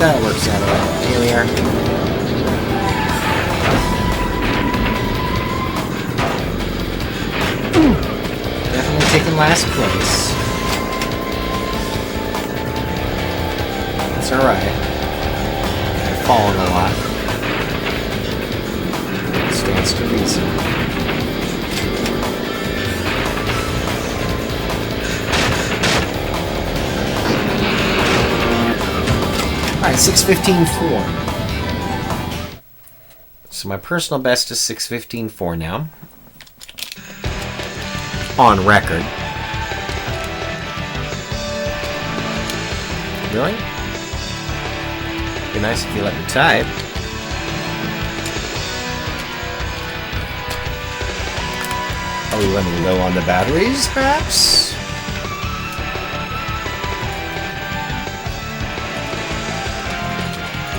That works out alright. Here we are. Definitely taking last place. That's alright. I've fallen a lot. It stands to reason. Alright, 6:15.4. So my personal best is 6:15.4 now. On record. Really? Be nice if you let me type. Are we running low on the batteries, perhaps?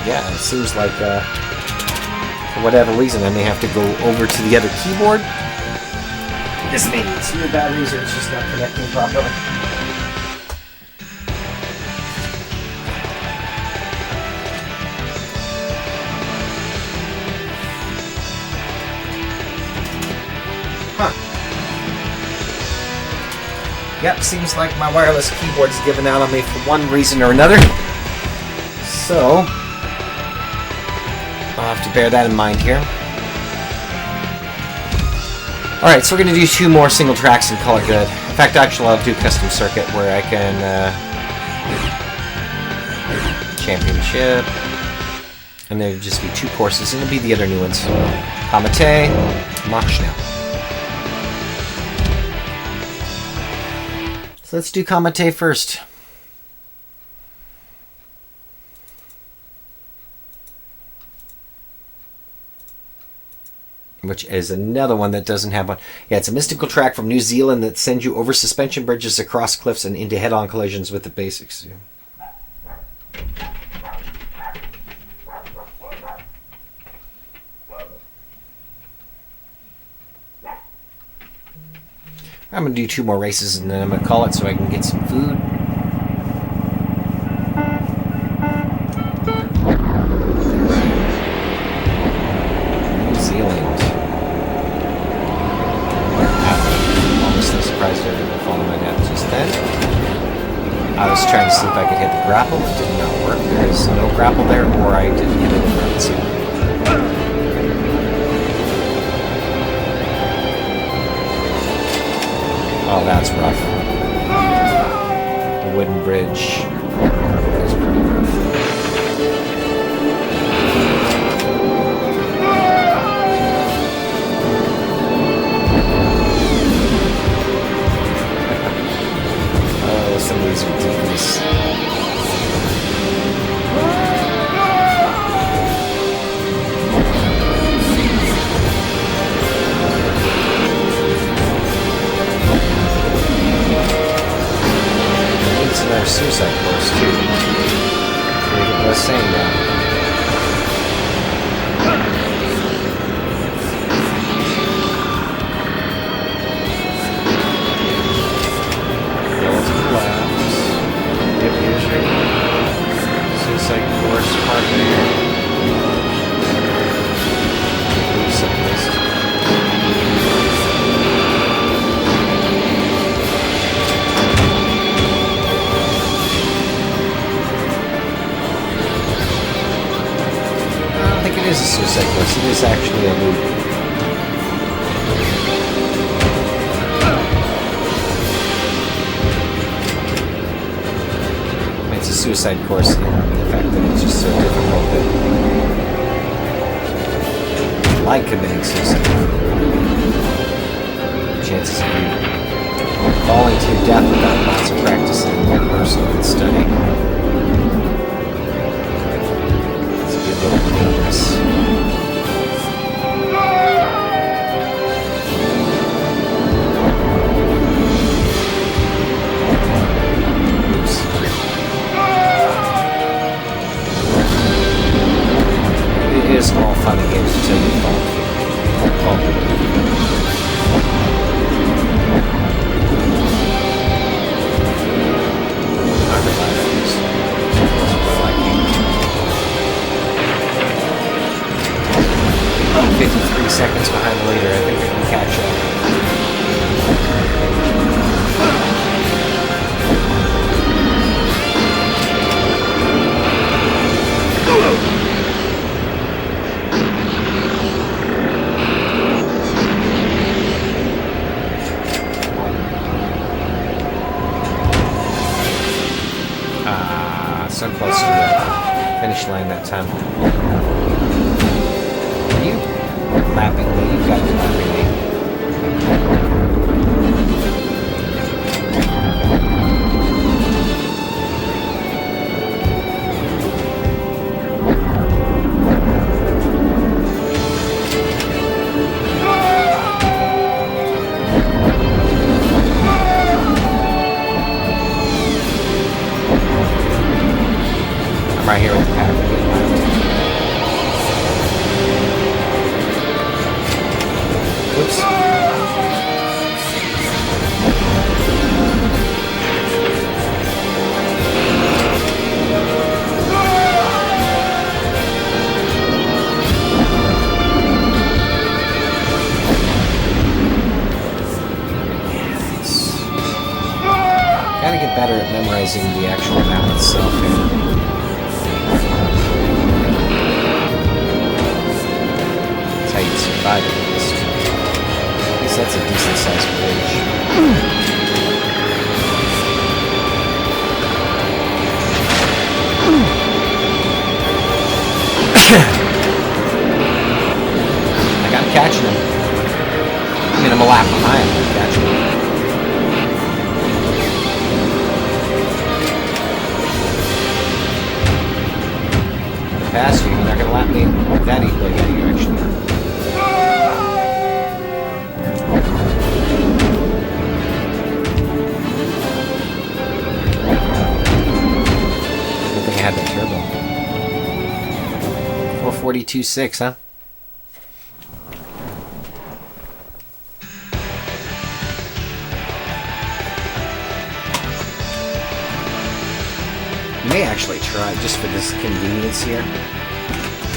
Yeah, it seems like, for whatever reason, I may have to go over to the other keyboard. This may need some new batteries, or it's just not connecting properly. Huh. Yep, seems like my wireless keyboard's given out on me for one reason or another. So I'll have to bear that in mind here. Alright, so we're going to do 2 more single tracks and call it good. In fact, actually, I'll do custom circuit where I can... championship. And there'll just be 2 courses, and it'll be the other new ones. Kamate, Mach Schnell. So let's do Kamate first. Which is another one that doesn't have one. Yeah, it's a mystical track from New Zealand that sends you over suspension bridges, across cliffs, and into head-on collisions with the basics. I'm going to do 2 more races, and then I'm going to call it so I can get some food. New Zealand. Surprised I didn't follow my net just then. I was trying to see if I could hit the grapple. It did not work. There is no grapple there, or I didn't hit it from it. So. Oh, that's rough. The wooden bridge is pretty rough. Some of these ridiculous. It's another suicide course too. Look at what I was saying now. Suicide course partner. I don't think it is a suicide course. It is actually a loop. suicide course in the fact that it's just so difficult that like committing suicide. Chances of you falling to your death without lots of practice and rehearsal and study. It's a little dangerous. It is all fun and games until you fall. I'm 53 seconds behind the leader. I think I can catch up. So close to the finish line that time. Are you lapping me? You've got to be lapping me. Right here with the pack. Oops. Gotta get better at memorizing the actual map itself here. How you survive at least. At least that's a decent sized bridge. Like I'm catching him. I mean, I'm a lap behind, but I'm catching him. Pass you, you're not gonna lap me that equally, yeah, you actually are. Good thing I had that turbo. 442.6, huh? May actually try, just for this convenience here,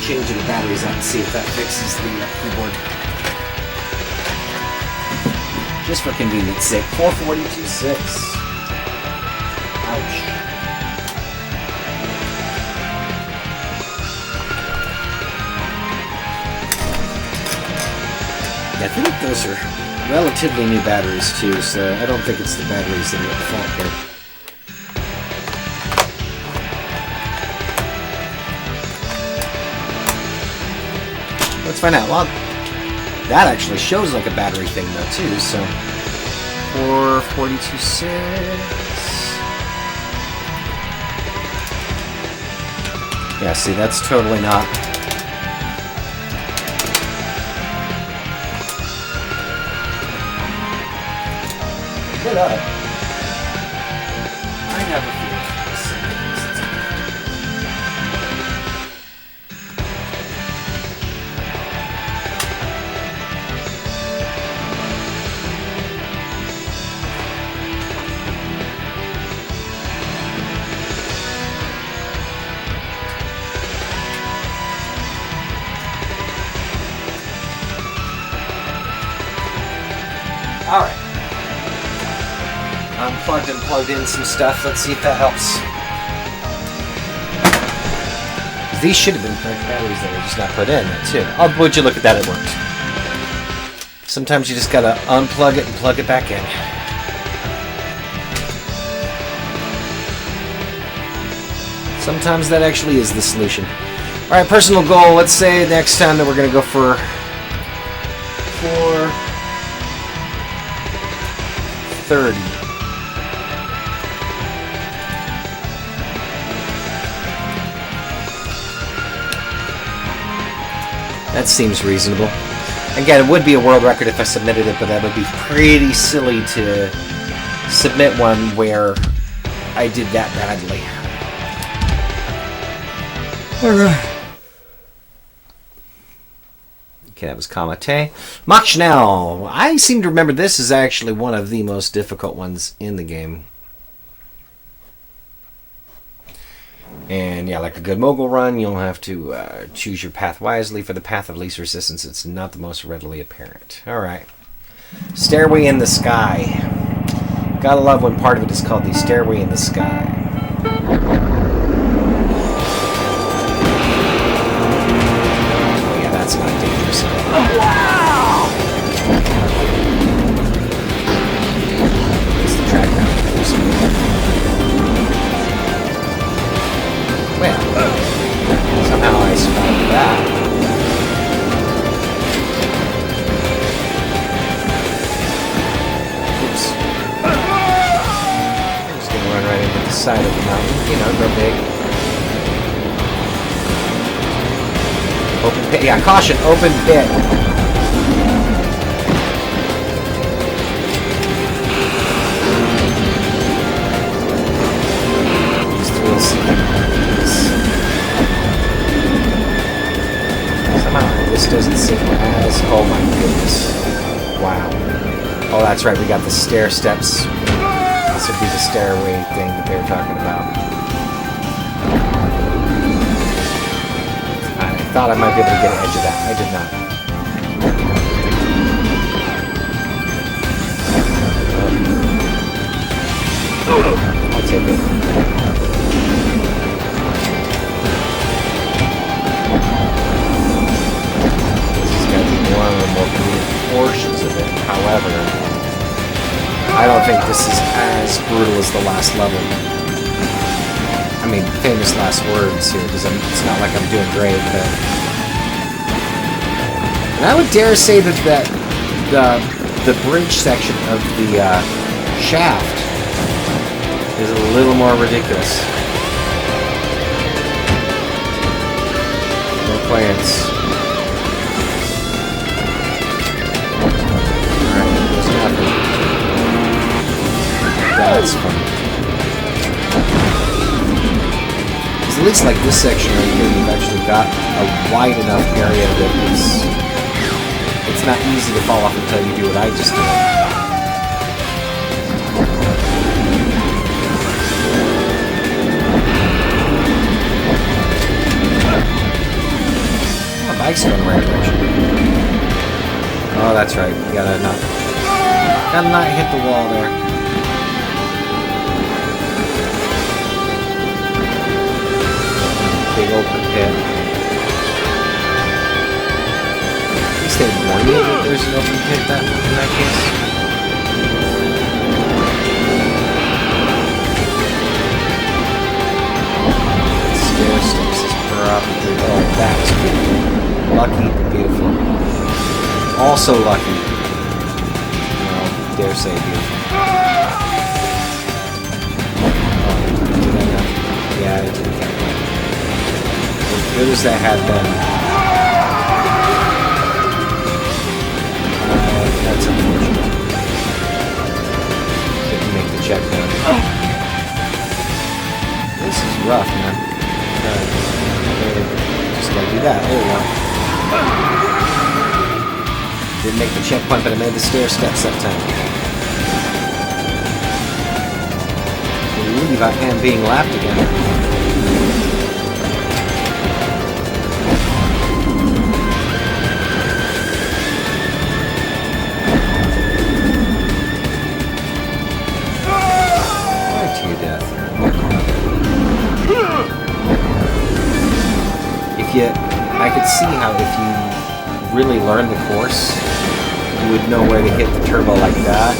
changing the batteries out and see if that fixes the keyboard. Just for convenience sake. 442.6. Ouch. Yeah, I think those are relatively new batteries too, so I don't think it's the batteries that are at fault here. Let's find out. Well, that actually shows like a battery thing though too, so 442.6. Yeah, see, that's totally not. Get up. I have a feeling. Alright. Unplugged and plugged in some stuff. Let's see if that helps. These should have been correct batteries that were just not put in, too. Oh, would you look at that, it worked. Sometimes you just gotta unplug it and plug it back in. Sometimes that actually is the solution. Alright, personal goal. Let's say next time that we're going to go for 430. That seems reasonable. Again, it would be a world record if I submitted it, but that would be pretty silly to submit one where I did that badly. Alright. Okay, that was Kamate. Mach Schnell. I seem to remember this is actually one of the most difficult ones in the game. And yeah, like a good mogul run, you'll have to choose your path wisely. For the path of least resistance, it's not the most readily apparent. Alright. Stairway in the Sky. Gotta love when part of it is called the Stairway in the Sky. Oh yeah, that's not dangerous at all. Oh, wow! It's the track now. Well, somehow I survived that. Oops. I'm just gonna run right into the side of the mountain. You know, go big. Open pit. Yeah, caution, open pit. These thrills seem. This doesn't seem as... Oh my goodness. Wow. Oh, that's right. We got the stair steps. This would be the stairway thing that they were talking about. I thought I might be able to get an edge of that. I did not. I'll take it. One of the more brutal portions of it. However, I don't think this is as brutal as the last level. I mean, famous last words here, because it's not like I'm doing great, but... And I would dare say that the bridge section of the shaft is a little more ridiculous. No clearance. That's funny. Because at least like this section right here, you've actually got a wide enough area that it's not easy to fall off until you do what I just did. Oh, the bike's going the right direction. Oh, that's right. You gotta not hit the wall there. Big open pit. At least they warn you that there's an open pit in that case. Stair steps is probably... Oh, that's beautiful. Lucky but beautiful. Also lucky. No, dare say beautiful. Oh, did I not? Yeah, I didn't count that. As good as that had been. That's unfortunate. Didn't make the check down. This is rough, man. Just gotta do that. There we go. Didn't make the checkpoint, but I made the stair steps that time. I believe I am being lapped again. I could see how if you really learned the course, you would know where to hit the turbo like that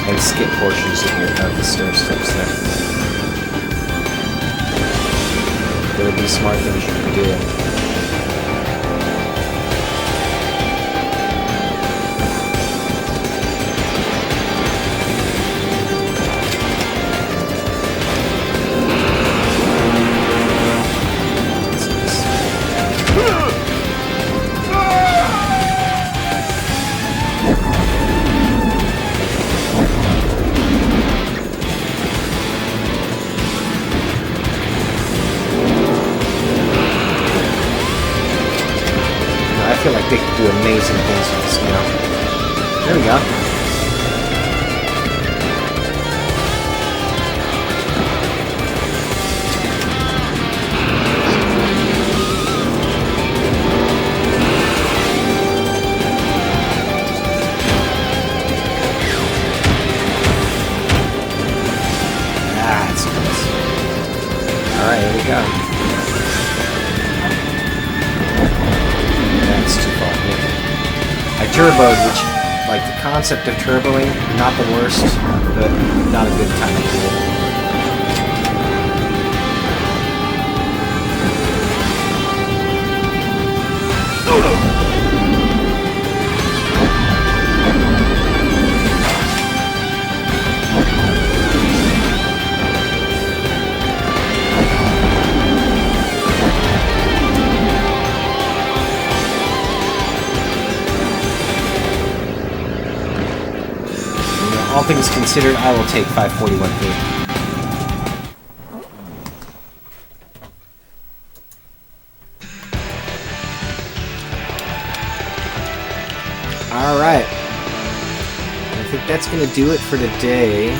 and skip portions of the stair steps there. incredibly smart things you can do. I feel like they could do amazing things with this now. There we go. That's nice. Alright, here we go. That's too far. I turboed, which, like, the concept of turboing, not the worst, but not a good time to do it. All things considered, I will take 541p. Alright. I think that's going to do it for today.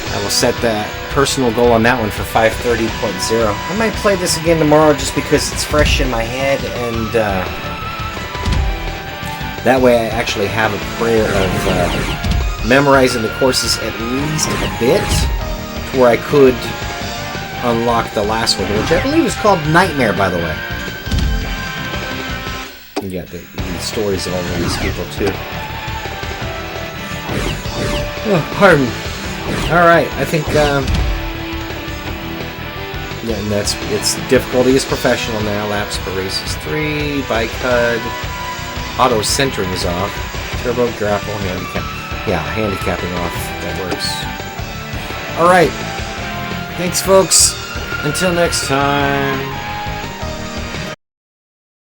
I will set that personal goal on that one for 530.0. I might play this again tomorrow just because it's fresh in my head, and that way I actually have a prayer of memorizing the courses at least a bit, to where I could unlock the last one, which I believe is called Nightmare, by the way. You got the stories of all of these people, too. Oh, pardon. Alright, I think, yeah, and its difficulty is professional now. Laps per race is 3, bike HUD. Auto centering is off. Turbo, grapple, handicap. Yeah, handicapping off. That works. Alright. Thanks, folks. Until next time.